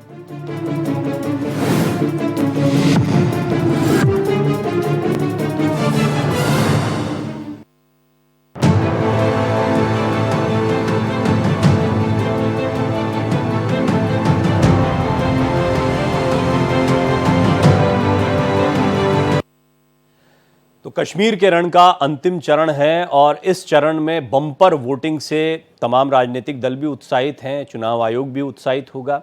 तो कश्मीर के रण का अंतिम चरण है और इस चरण में बम्पर वोटिंग से तमाम राजनीतिक दल भी उत्साहित हैं, चुनाव आयोग भी उत्साहित होगा।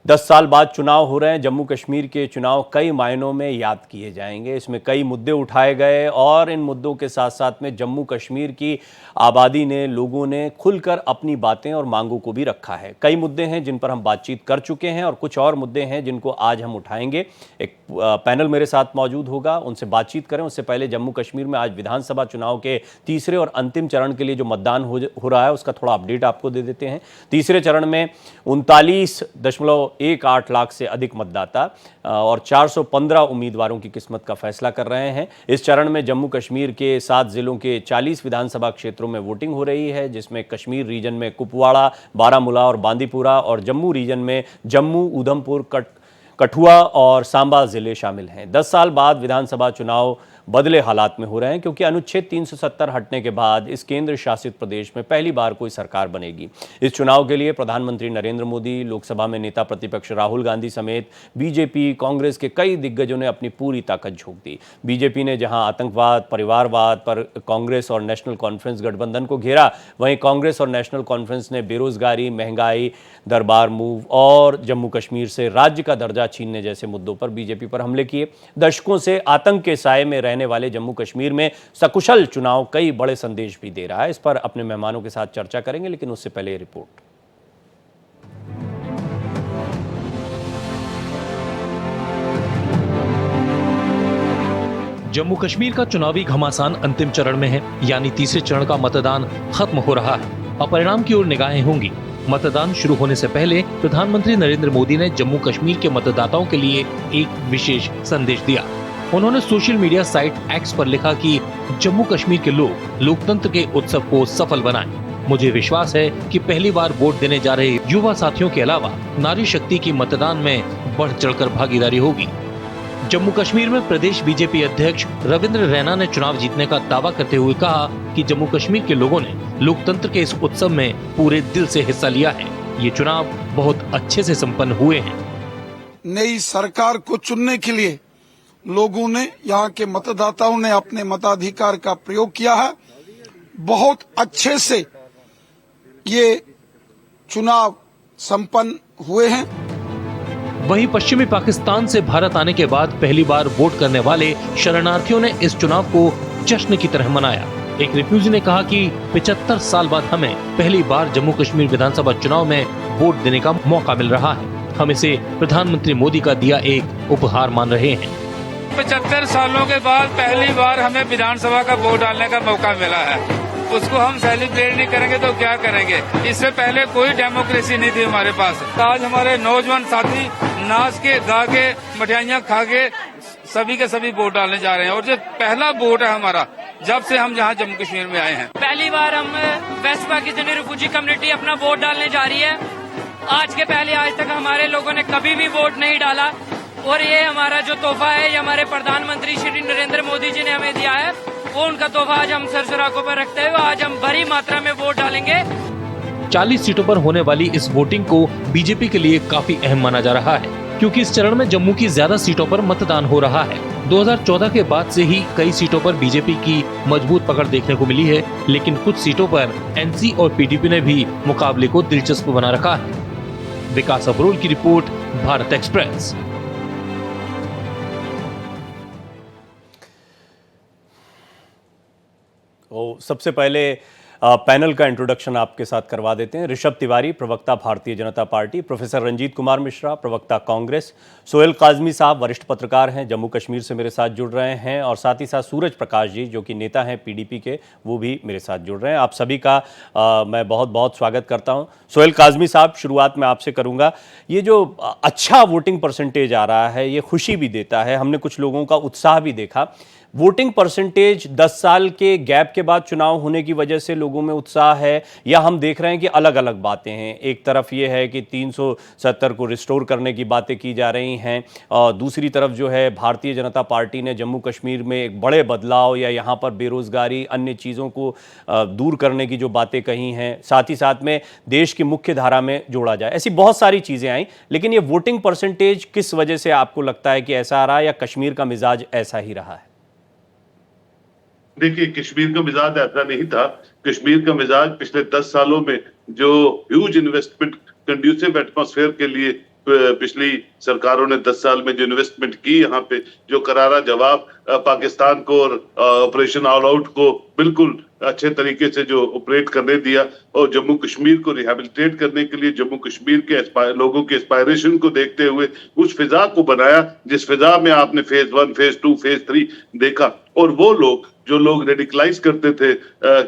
10 साल बाद चुनाव हो रहे हैं। जम्मू कश्मीर के चुनाव कई मायनों में याद किए जाएंगे। इसमें कई मुद्दे उठाए गए और इन मुद्दों के साथ साथ में जम्मू कश्मीर की आबादी ने, लोगों ने खुलकर अपनी बातें और मांगों को भी रखा है। कई मुद्दे हैं जिन पर हम बातचीत कर चुके हैं और कुछ और मुद्दे हैं जिनको आज हम उठाएंगे। एक पैनल मेरे साथ मौजूद होगा, उनसे बातचीत करें। उससे पहले जम्मू कश्मीर में आज विधानसभा चुनाव के तीसरे और अंतिम चरण के लिए जो मतदान हो रहा है उसका थोड़ा अपडेट आपको दे देते हैं। तीसरे चरण में 39.18 लाख से अधिक मतदाता और 415 उम्मीदवारों की किस्मत का फैसला कर रहे हैं। इस चरण में जम्मू कश्मीर के 7 जिलों के 40 विधानसभा क्षेत्रों में वोटिंग हो रही है, जिसमें कश्मीर रीजन में कुपवाड़ा, बारामूला और बांदीपुरा और जम्मू रीजन में जम्मू, उधमपुर, कठुआ और सांबा जिले शामिल हैं। 10 साल बाद विधानसभा चुनाव बदले हालात में हो रहे हैं क्योंकि अनुच्छेद 370 हटने के बाद इस केंद्र शासित प्रदेश में पहली बार कोई सरकार बनेगी। इस चुनाव के लिए प्रधानमंत्री नरेंद्र मोदी, लोकसभा में नेता प्रतिपक्ष राहुल गांधी समेत बीजेपी, कांग्रेस के कई दिग्गजों ने अपनी पूरी ताकत झोंक दी। बीजेपी ने जहां आतंकवाद, परिवारवाद पर कांग्रेस और नेशनल कॉन्फ्रेंस गठबंधन को घेरा, वहीं कांग्रेस और नेशनल कॉन्फ्रेंस ने बेरोजगारी, महंगाई, दरबार मूव और जम्मू कश्मीर से राज्य का दर्जा छीनने जैसे मुद्दों पर बीजेपी पर हमले किए। दशकों से आतंक के साए में रहने वाले जम्मू कश्मीर में सकुशल चुनाव कई बड़े संदेश भी दे रहा है। इस पर अपने मेहमानों के साथ चर्चा करेंगे, लेकिन उससे पहले ये रिपोर्ट। जम्मू कश्मीर का चुनावी घमासान अंतिम चरण में है, यानी तीसरे चरण का मतदान खत्म हो रहा है। अब परिणाम की ओर निगाहें होंगी। मतदान शुरू होने से पहले प्रधानमंत्री नरेंद्र मोदी ने जम्मू कश्मीर के मतदाताओं के लिए एक विशेष संदेश दिया। उन्होंने सोशल मीडिया साइट एक्स पर लिखा कि जम्मू कश्मीर के लोग लोकतंत्र के उत्सव को सफल बनाएं। मुझे विश्वास है कि पहली बार वोट देने जा रहे युवा साथियों के अलावा नारी शक्ति की मतदान में बढ़ चढ़कर भागीदारी होगी। जम्मू कश्मीर में प्रदेश बीजेपी अध्यक्ष रविंद्र रैना ने चुनाव जीतने का दावा करते हुए कहा कि जम्मू कश्मीर के लोगों ने लोकतंत्र के इस उत्सव में पूरे दिल से हिस्सा लिया है। ये चुनाव बहुत अच्छे से संपन्न हुए हैं। नई सरकार को चुनने के लिए लोगों ने, यहाँ के मतदाताओं ने अपने मताधिकार का प्रयोग किया है। बहुत अच्छे से ये चुनाव संपन्न हुए हैं। वहीं पश्चिमी पाकिस्तान से भारत आने के बाद पहली बार वोट करने वाले शरणार्थियों ने इस चुनाव को जश्न की तरह मनाया। एक रिफ्यूजी ने कहा कि 75 साल बाद हमें पहली बार जम्मू कश्मीर विधानसभा चुनाव में वोट देने का मौका मिल रहा है। हम इसे प्रधानमंत्री मोदी का दिया एक उपहार मान रहे हैं। 75 सालों के बाद पहली बार हमें विधानसभा का वोट डालने का मौका मिला है। उसको हम सेलिब्रेट नहीं करेंगे तो क्या करेंगे। इससे पहले कोई डेमोक्रेसी नहीं थी हमारे पास। आज हमारे नौजवान साथी नाच के, गा के, मिठाइयाँ खा के सभी के सभी वोट डालने जा रहे हैं और जो पहला वोट है हमारा जब से हम यहाँ जम्मू कश्मीर में आए हैं। पहली बार हम वेस्ट पाकिस्तानी रिफ्यूजी कम्युनिटी अपना वोट डालने जा रही है। आज के पहले आज तक हमारे लोगों ने कभी भी वोट नहीं डाला और ये हमारा जो तोहफा है, ये हमारे प्रधानमंत्री श्री नरेंद्र मोदी जी ने हमें दिया है, वो उनका तोहफा आज हम सरसराकों पर रखते हुए आज हम बड़ी मात्रा में वोट डालेंगे। 40 सीटों पर होने वाली इस वोटिंग को बीजेपी के लिए काफी अहम माना जा रहा है, क्योंकि इस चरण में जम्मू की ज्यादा सीटों पर मतदान हो रहा है। 2014 के बाद से ही कई सीटों पर बीजेपी की मजबूत पकड़ देखने को मिली है, लेकिन कुछ सीटों पर एनसी और पीडीपी ने भी मुकाबले को दिलचस्प बना रखा है। विकास अब्रोल की रिपोर्ट, भारत एक्सप्रेस। सबसे पहले पैनल का इंट्रोडक्शन आपके साथ करवा देते हैं। ऋषभ तिवारी, प्रवक्ता भारतीय जनता पार्टी, प्रोफेसर रंजीत कुमार मिश्रा, प्रवक्ता कांग्रेस, सोहेल काजमी साहब वरिष्ठ पत्रकार हैं, जम्मू कश्मीर से मेरे साथ जुड़ रहे हैं, और साथ ही साथ सूरज प्रकाश जी जो कि नेता हैं पीडीपी के, वो भी मेरे साथ जुड़ रहे हैं। आप सभी का मैं बहुत बहुत स्वागत करता हूं। सोहेल काजमी साहब, शुरुआत में आपसे करूंगा। ये जो अच्छा वोटिंग परसेंटेज आ रहा है ये खुशी भी देता है, हमने कुछ लोगों का उत्साह भी देखा। वोटिंग परसेंटेज 10 साल के गैप के बाद चुनाव होने की वजह से लोगों में उत्साह है, या हम देख रहे हैं कि अलग अलग बातें हैं? एक तरफ ये है कि 370 को रिस्टोर करने की बातें की जा रही हैं, और दूसरी तरफ जो है भारतीय जनता पार्टी ने जम्मू कश्मीर में एक बड़े बदलाव या यहाँ पर बेरोजगारी अन्य चीज़ों को दूर करने की जो बातें कही हैं, साथ ही साथ में देश की मुख्य धारा में जोड़ा जाए, ऐसी बहुत सारी चीज़ें आई। लेकिन ये वोटिंग परसेंटेज किस वजह से आपको लगता है कि ऐसा आ रहा है, या कश्मीर का मिजाज ऐसा ही रहा है? देखिए, कश्मीर का मिजाज ऐसा नहीं था। कश्मीर का मिजाज पिछले 10 सालों में जो ह्यूज इन्वेस्टमेंट कंड्यूसिव एटमॉस्फेयर के लिए पिछली सरकारों ने 10 साल में जो इन्वेस्टमेंट की, यहाँ पे जो करारा जवाब पाकिस्तान को और ऑपरेशन ऑल आउट को बिल्कुल अच्छे तरीके से जो ऑपरेट करने दिया, और जम्मू कश्मीर को रिहेबिलिटेट करने के लिए जम्मू कश्मीर के लोगों के एस्पायरेशन को देखते हुए उस फिजा को बनाया जिस फिजा में आपने फेज 1, फेज 2, फेज 3 देखा। और वो लोग जो लोग रेडिकलाइज करते थे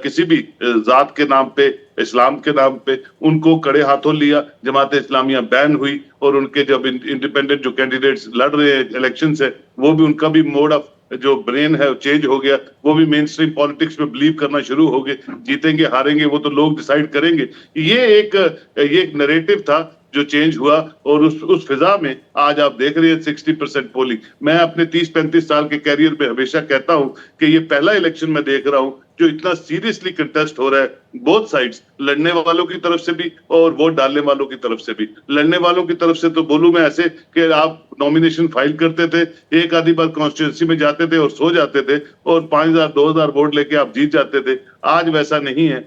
किसी भी जात के नाम पे, इस्लाम के नाम पे, उनको कड़े हाथों लिया। जमात इस्लामिया बैन हुई, और उनके जब इंडिपेंडेंट जो कैंडिडेट्स लड़ रहे हैं इलेक्शन से, वो भी उनका भी मोड ऑफ जो ब्रेन है चेंज हो गया। वो भी मेन स्ट्रीम पॉलिटिक्स में बिलीव करना शुरू हो गए। जीतेंगे हारेंगे वो तो लोग डिसाइड करेंगे। ये एक नैरेटिव था जो चेंज हुआ, और उस फिजा में आज आप देख रहे हैं 60% पोलिंग। मैं अपने 30-35 साल के कैरियर में हमेशा कहता हूं कि ये पहला इलेक्शन मैं देख रहा हूं जो इतना सीरियसली कंटेस्ट हो रहा है, बोथ साइड्स, लड़ने वालों की तरफ से भी और वोट डालने वालों की तरफ से भी। लड़ने वालों की तरफ से तो बोलूं मैं ऐसे कि आप नॉमिनेशन फाइल करते थे, एक आधी बार कॉन्स्टिट्यूंसी में जाते थे और सो जाते थे, और 5,000-2,000 वोट लेके आप जीत जाते थे। आज वैसा नहीं है।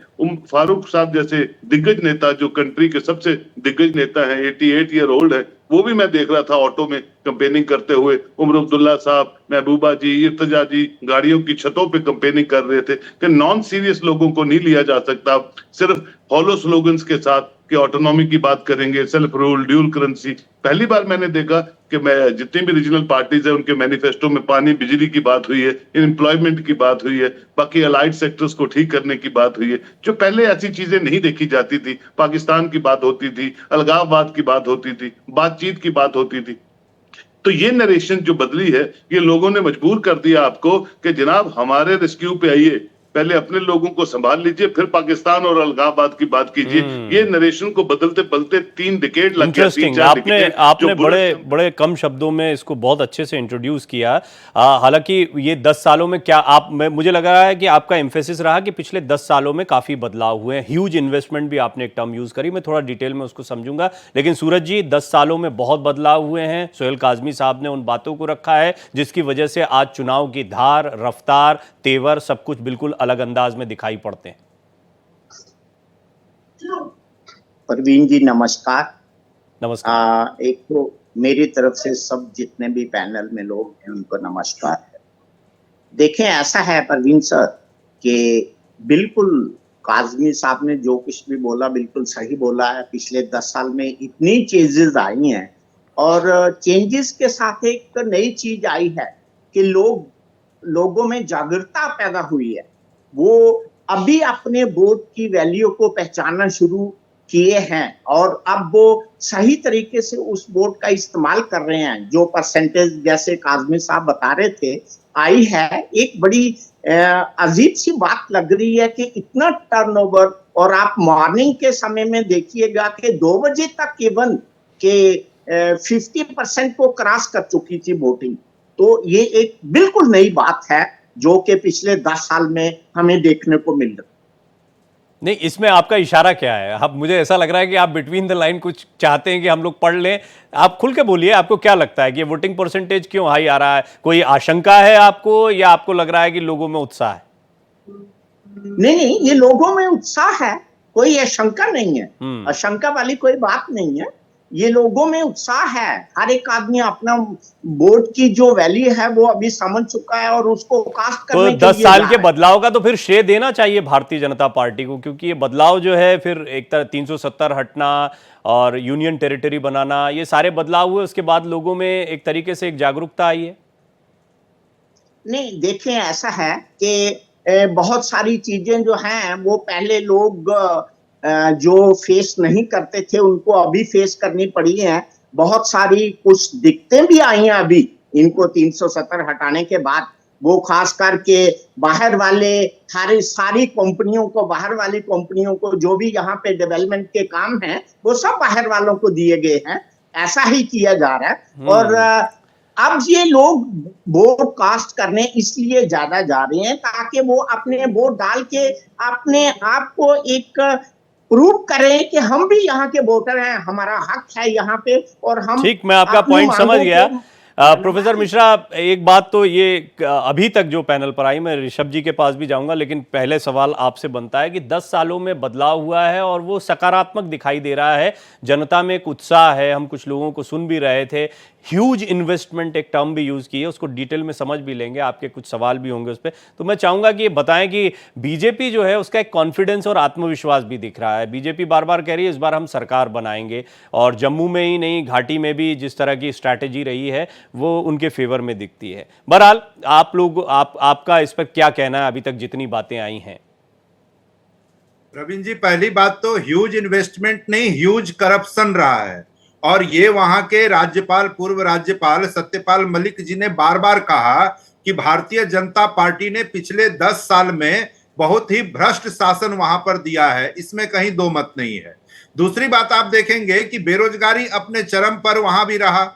फारूक साहब जैसे दिग्गज नेता, जो कंट्री के सबसे दिग्गज नेता है, 88 ईयर ओल्ड है, वो भी मैं देख रहा था ऑटो में कैंपेनिंग करते हुए। उमर अब्दुल्ला साहब, महबूबा जी, इर्तजा जी गाड़ियों की छतों पे कैंपेनिंग कर रहे थे कि नॉन सीरियस लोगों को नहीं लिया जा सकता सिर्फ हॉलो स्लोगन्स के साथ कि ऑटोनॉमी की बात करेंगे, सेल्फ रूल, ड्यूल करेंसी। पहली बार मैंने देखा कि मैं जितनी भी रीजनल पार्टीज है उनके मैनिफेस्टो में पानी बिजली की बात हुई है, एम्प्लॉयमेंट की बात हुई है, बाकी अलाइड सेक्टर्स को ठीक करने की बात हुई है, जो पहले ऐसी चीजें नहीं देखी जाती थी। पाकिस्तान की बात होती थी, अलगाववाद की बात होती थी, बातचीत की बात होती थी। तो ये नरेशन जो बदली है, ये लोगों ने मजबूर कर दिया आपको कि जनाब हमारे रेस्क्यू पे आइए, पहले अपने लोगों को संभाल लीजिए, फिर पाकिस्तान और अलगाववाद की बात कीजिए। ये नरेशन को बदलते बदलते 3 डिकेड लग गया। 3-4 डिकेड आपने बड़े कम शब्दों में इसको बहुत अच्छे से इंट्रोड्यूस किया। हालांकि ये 10 सालों में क्या मुझे लग रहा है कि आपका एम्फेसिस रहा कि पिछले 10 सालों में काफी बदलाव हुए हैं। ह्यूज इन्वेस्टमेंट भी आपने एक टर्म यूज करी, मैं थोड़ा डिटेल में उसको समझूंगा। लेकिन सूरज जी, 10 सालों में बहुत बदलाव हुए हैं। सोहेल काजमी साहब ने उन बातों को रखा है जिसकी वजह से आज चुनाव की धार, रफ्तार, तेवर सब कुछ बिल्कुल अलग अंदाज में दिखाई पड़ते हैं। परवीन जी नमस्कार। नमस्कार। एक तो मेरी तरफ से सब जितने भी पैनल में लोग हैं उनको नमस्कार है। देखें, ऐसा है परवीन सर कि बिल्कुल काजमी साहब ने जो कुछ भी बोला बिल्कुल सही बोला है। पिछले 10 साल में इतनी चेंजेस आई हैं, और चेंजेस के साथ एक नई चीज आई है कि लोगों में जागरूकता पैदा हुई है। वो अभी अपने वोट की वैल्यू को पहचानना शुरू किए हैं, और अब वो सही तरीके से उस वोट का इस्तेमाल कर रहे हैं। जो परसेंटेज जैसे काजमी साहब बता रहे थे आई है, एक बड़ी अजीब सी बात लग रही है कि इतना टर्नओवर। और आप मॉर्निंग के समय में देखिएगा कि 2 बजे तक इवन के 50% को क्रॉस कर चुकी थी वोटिंग। तो ये एक बिल्कुल नई बात है जो कि पिछले 10 साल में हमें देखने को मिल रहा। नहीं, इसमें आपका इशारा क्या है? अब मुझे ऐसा लग रहा है कि आप बिटवीन द लाइन कुछ चाहते हैं कि हम लोग पढ़ लें। आप खुल के बोलिए, आपको क्या लगता है कि ये वोटिंग परसेंटेज क्यों हाई आ रहा है? कोई आशंका है आपको, या आपको लग रहा है कि लोगों में उत्साह है? नहीं, ये लोगों में उत्साह है, कोई आशंका नहीं है। आशंका वाली कोई बात नहीं है। ये लोगों में उत्साह है। हर एक आदमी अपना वोट की जो वैल्यू है वो अभी समझ चुका है, और उसको कास्ट करने के लिए 10 साल के बदलाव का तो फिर श्रेय देना चाहिए भारतीय जनता पार्टी को, क्योंकि ये बदलाव जो है फिर एक तरह 370 हटना और यूनियन टेरिटरी बनाना, ये सारे बदलाव हुए, उसके बाद लोगों में एक तरीके से एक जागरूकता आई है। नहीं, देखें, ऐसा है कि बहुत सारी चीजें जो हैं वो पहले लोग जो फेस नहीं करते थे उनको अभी फेस करनी पड़ी है। बहुत सारी कुछ दिक्कतें भी आई हैं अभी इनको 370 हटाने के बाद। वो खास करके बाहर वाले सारी कंपनियों को, बाहर वाली कंपनियों को जो भी यहाँ पे डेवलपमेंट के काम है वो सब बाहर वालों को दिए गए हैं, ऐसा ही किया जा रहा है। और अब ये लोग वोट कास्ट करने इसलिए ज्यादा जा रहे हैं ताकि वो अपने वोट डाल के अपने आप को एक प्रूव करें कि हम भी यहाँ के वोटर हैं, हमारा हक है यहाँ पे और हम। ठीक, मैं आपका पॉइंट समझ गया। प्रोफेसर मिश्रा, एक बात तो ये अभी तक जो पैनल पर आई, मैं ऋषभ जी के पास भी जाऊंगा, लेकिन पहले सवाल आपसे बनता है कि 10 सालों में बदलाव हुआ है और वो सकारात्मक दिखाई दे रहा है, जनता में एक उत्साह है, हम कुछ लोगों को सुन भी रहे थे, ह्यूज इन्वेस्टमेंट एक टर्म भी यूज की है, उसको डिटेल में समझ भी लेंगे, आपके कुछ सवाल भी होंगे उस पर। तो मैं चाहूंगा कि ये बताएं कि बीजेपी जो है उसका एक कॉन्फिडेंस और आत्मविश्वास भी दिख रहा है। बीजेपी बार बार कह रही है इस बार हम सरकार बनाएंगे, और जम्मू में ही नहीं घाटी में भी जिस तरह की स्ट्रैटेजी रही है वो उनके फेवर में दिखती है। बहरहाल आपका इस पर क्या कहना है, अभी तक जितनी बातें आई हैं? प्रवीण जी, पहली बात तो ह्यूज इन्वेस्टमेंट नहीं, ह्यूज करप्शन रहा है, और ये वहां के राज्यपाल, पूर्व राज्यपाल सत्यपाल मलिक जी ने बार बार कहा कि भारतीय जनता पार्टी ने पिछले 10 साल में बहुत ही भ्रष्ट शासन वहां पर दिया है, इसमें कहीं दो मत नहीं है। दूसरी बात आप देखेंगे कि बेरोजगारी अपने चरम पर वहां भी रहा।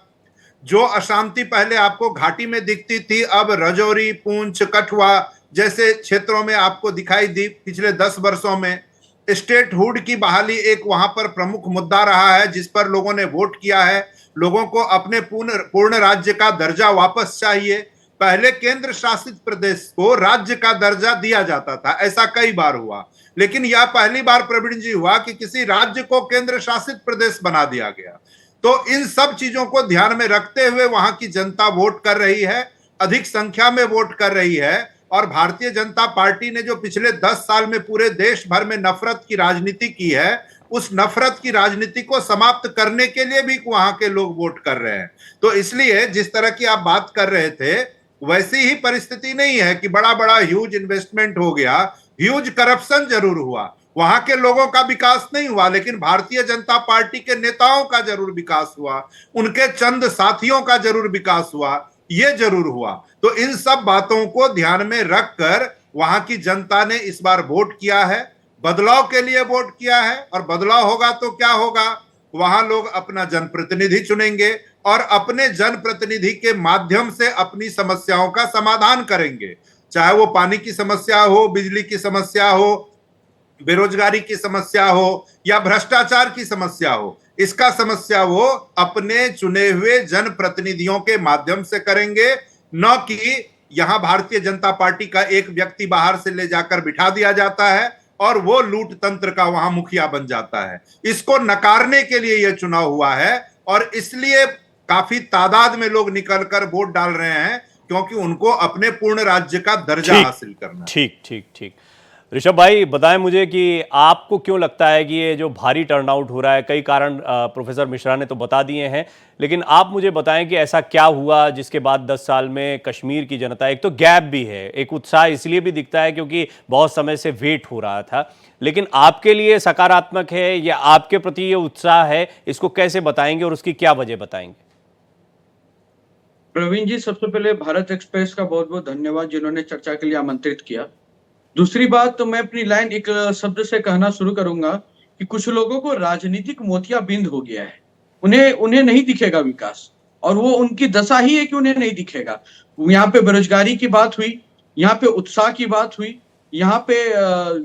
जो अशांति पहले आपको घाटी में दिखती थी, अब रजौरी, पुंछ, कठुआ जैसे क्षेत्रों में आपको दिखाई दी पिछले 10 वर्षों में। स्टेटहुड की बहाली एक वहां पर प्रमुख मुद्दा रहा है जिस पर लोगों ने वोट किया है। लोगों को अपने पूर्ण राज्य का दर्जा वापस चाहिए। पहले केंद्र शासित प्रदेश को राज्य का दर्जा दिया जाता था, ऐसा कई बार हुआ, लेकिन यह पहली बार प्रवीण जी हुआ कि किसी राज्य को केंद्र शासित प्रदेश बना दिया गया। तो इन सब चीजों को ध्यान में रखते हुए वहां की जनता वोट कर रही है, अधिक संख्या में वोट कर रही है। और भारतीय जनता पार्टी ने जो पिछले 10 साल में पूरे देश भर में नफरत की राजनीति की है, उस नफरत की राजनीति को समाप्त करने के लिए भी वहां के लोग वोट कर रहे हैं। तो इसलिए जिस तरह की आप बात कर रहे थे वैसी ही परिस्थिति नहीं है कि बड़ा बड़ा ह्यूज इन्वेस्टमेंट हो गया, ह्यूज करप्शन जरूर हुआ, वहां के लोगों का विकास नहीं हुआ, लेकिन भारतीय जनता पार्टी के नेताओं का जरूर विकास हुआ, उनके चंद साथियों का जरूर विकास हुआ, ये जरूर हुआ। तो इन सब बातों को ध्यान में रखकर वहां की जनता ने इस बार वोट किया है, बदलाव के लिए वोट किया है। और बदलाव होगा तो क्या होगा, वहां लोग अपना जनप्रतिनिधि चुनेंगे और अपने जनप्रतिनिधि के माध्यम से अपनी समस्याओं का समाधान करेंगे, चाहे वो पानी की समस्या हो, बिजली की समस्या हो, बेरोजगारी की समस्या हो या भ्रष्टाचार की समस्या हो। इसका समस्या वो अपने चुने हुए जनप्रतिनिधियों के माध्यम से करेंगे, न कि यहां भारतीय जनता पार्टी का एक व्यक्ति बाहर से ले जाकर बिठा दिया जाता है और वो लूट तंत्र का वहां मुखिया बन जाता है। इसको नकारने के लिए यह चुनाव हुआ है और इसलिए काफी तादाद में लोग निकलकर वोट डाल रहे हैं, क्योंकि उनको अपने पूर्ण राज्य का दर्जा हासिल करना है। ठीक ठीक ठीक। ऋषभ भाई, बताएं मुझे कि आपको क्यों लगता है कि ये जो भारी टर्नआउट हो रहा है, कई कारण प्रोफेसर मिश्रा ने तो बता दिए हैं, लेकिन आप मुझे बताएं कि ऐसा क्या हुआ जिसके बाद 10 साल में कश्मीर की जनता, एक तो गैप भी है, एक उत्साह इसलिए भी दिखता है क्योंकि बहुत समय से वेट हो रहा था, लेकिन आपके लिए सकारात्मक है या आपके प्रति ये उत्साह है, इसको कैसे बताएंगे और उसकी क्या वजह बताएंगे? प्रवीण जी, सबसे पहले भारत एक्सप्रेस का बहुत बहुत धन्यवाद जिन्होंने चर्चा के लिए आमंत्रित किया। दूसरी बात तो मैं अपनी लाइन एक शब्द से कहना शुरू करूंगा कि कुछ लोगों को राजनीतिक मोतियाबिंद हो गया है, उन्हें नहीं दिखेगा विकास, और वो उनकी दशा ही है कि उन्हें नहीं दिखेगा। यहाँ पे बेरोजगारी की बात हुई, यहाँ पे उत्साह की बात हुई, यहाँ पे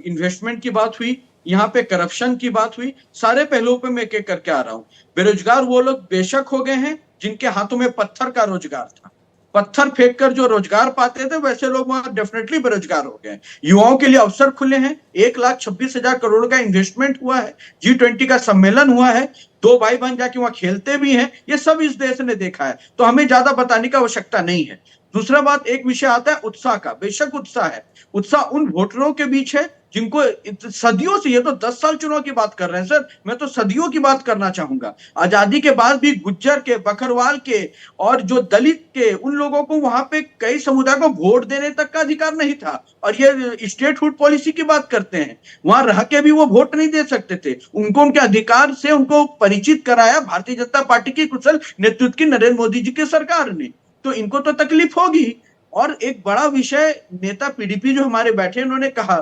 इन्वेस्टमेंट की बात हुई, यहाँ पे करप्शन की बात हुई, सारे पहलुओं पे मैं एक एक करके आ रहा हूँ। बेरोजगार वो लोग बेशक हो गए हैं जिनके हाथों में पत्थर का रोजगार था, पत्थर फेंक कर जो रोजगार पाते थे वैसे लोग वहां डेफिनेटली बेरोजगार हो गए। युवाओं के लिए अवसर खुले हैं, 1,26,000 करोड़ का इन्वेस्टमेंट हुआ है, G20 का सम्मेलन हुआ है, 2 भाई बहन जाके वहां खेलते भी हैं, ये सब इस देश ने देखा है, तो हमें ज्यादा बताने की आवश्यकता नहीं है। दूसरा बात, एक विषय आता है उत्साह का। बेशक उत्साह है, उत्साह उन वोटरों के बीच है जिनको सदियों से, ये तो 10 साल चुनाव की बात कर रहे हैं सर, मैं तो सदियों की बात करना चाहूंगा। आजादी के बाद भी गुज्जर के, बकरवाल के और जो दलित के, उन लोगों को वहां पे कई समुदाय को वोट देने तक का अधिकार नहीं था। और ये स्टेटहुड पॉलिसी की बात करते हैं, वहां रह के भी वो वोट नहीं दे सकते थे। उनको उनके अधिकार से उनको परिचित कराया भारतीय जनता पार्टी की कुशल नेतृत्व की नरेंद्र मोदी जी की सरकार ने। तो इनको तो तकलीफ होगी। और एक बड़ा विषय नेता पीडीपी जो हमारे बैठे उन्होंने कहा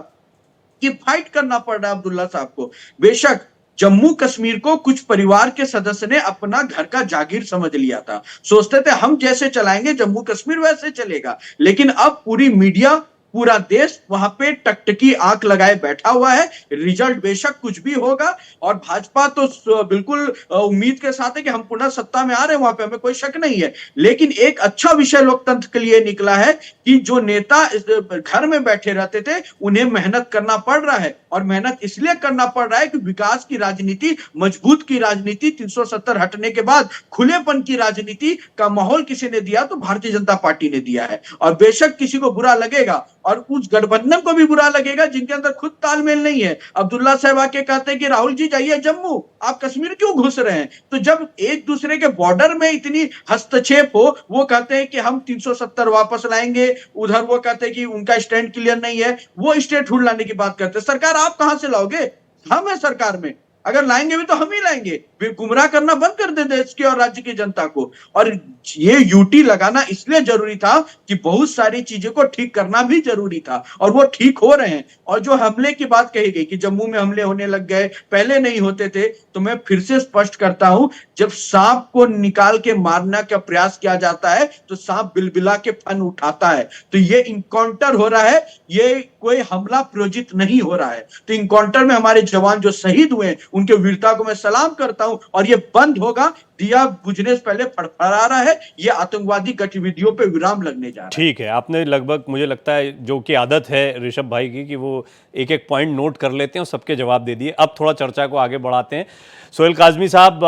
कि फाइट करना पड़ रहा है अब्दुल्ला साहब को। बेशक जम्मू कश्मीर को कुछ परिवार के सदस्य ने अपना घर का जागीर समझ लिया था, सोचते थे हम जैसे चलाएंगे जम्मू कश्मीर वैसे चलेगा, लेकिन अब पूरी मीडिया पूरा देश वहां पे टकटकी आंख लगाए बैठा हुआ है। रिजल्ट बेशक कुछ भी होगा और भाजपा तो बिल्कुल उम्मीद के साथ है कि हम पुनः सत्ता में आ रहे हैं, वहां पे हमें कोई शक नहीं है। लेकिन एक अच्छा विषय लोकतंत्र के लिए निकला है कि जो नेता घर में बैठे रहते थे उन्हें मेहनत करना पड़ रहा है, और मेहनत इसलिए करना पड़ रहा है कि विकास की राजनीति, मजबूत की राजनीति, 370 हटने के बाद खुलेपन की राजनीति का माहौल किसी ने दिया तो भारतीय जनता पार्टी ने दिया है। और बेशक किसी को बुरा लगेगा और उस गठबंधन को भी बुरा लगेगा जिनके अंदर खुद तालमेल नहीं है। अब्दुल्ला साहब आके कहते हैं कि राहुल जी जाइए जम्मू, आप कश्मीर क्यों घुस रहे हैं? तो जब एक दूसरे के बॉर्डर में इतनी हस्तक्षेप हो, वो कहते हैं कि हम 370 वापस लाएंगे, उधर वो कहते हैं कि उनका स्टैंड क्लियर नहीं है, वो स्टेट हुड लाने की बात करते हैं। सरकार आप कहां से लाओगे? हम है सरकार में, अगर लाएंगे भी तो हम ही लाएंगे। गुमराह करना बंद कर दे देश की और राज्य की जनता को। और ये यूटी लगाना इसलिए जरूरी था कि बहुत सारी चीजों को ठीक करना भी जरूरी था, और वो ठीक हो रहे हैं। और जो हमले की बात कही गई कि जम्मू में हमले होने लग गए, पहले नहीं होते थे, तो मैं फिर से स्पष्ट करता हूं, जब सांप को निकाल के मारने का प्रयास किया जाता है तो सांप बिलबिला के फन उठाता है। तो ये इनकाउंटर हो रहा है, ये कोई हमला प्रोजित नहीं हो रहा है। तो इनकाउंटर में हमारे जवान जो शहीद हुए उनके वीरता को मैं सलाम करता हूं, और ये बंद होगा। दिया बुझने से पहले फड़फड़ा रहा है, ये आतंकवादी गतिविधियों पे विराम लगने जा रहा है। ठीक है, आपने लगभग, मुझे लगता है, जो कि आदत है ऋषभ भाई की, कि वो एक एक पॉइंट नोट कर लेते हैं और सबके जवाब दे दिए। अब थोड़ा चर्चा को आगे बढ़ाते हैं। सोहेल काज़मी साहब,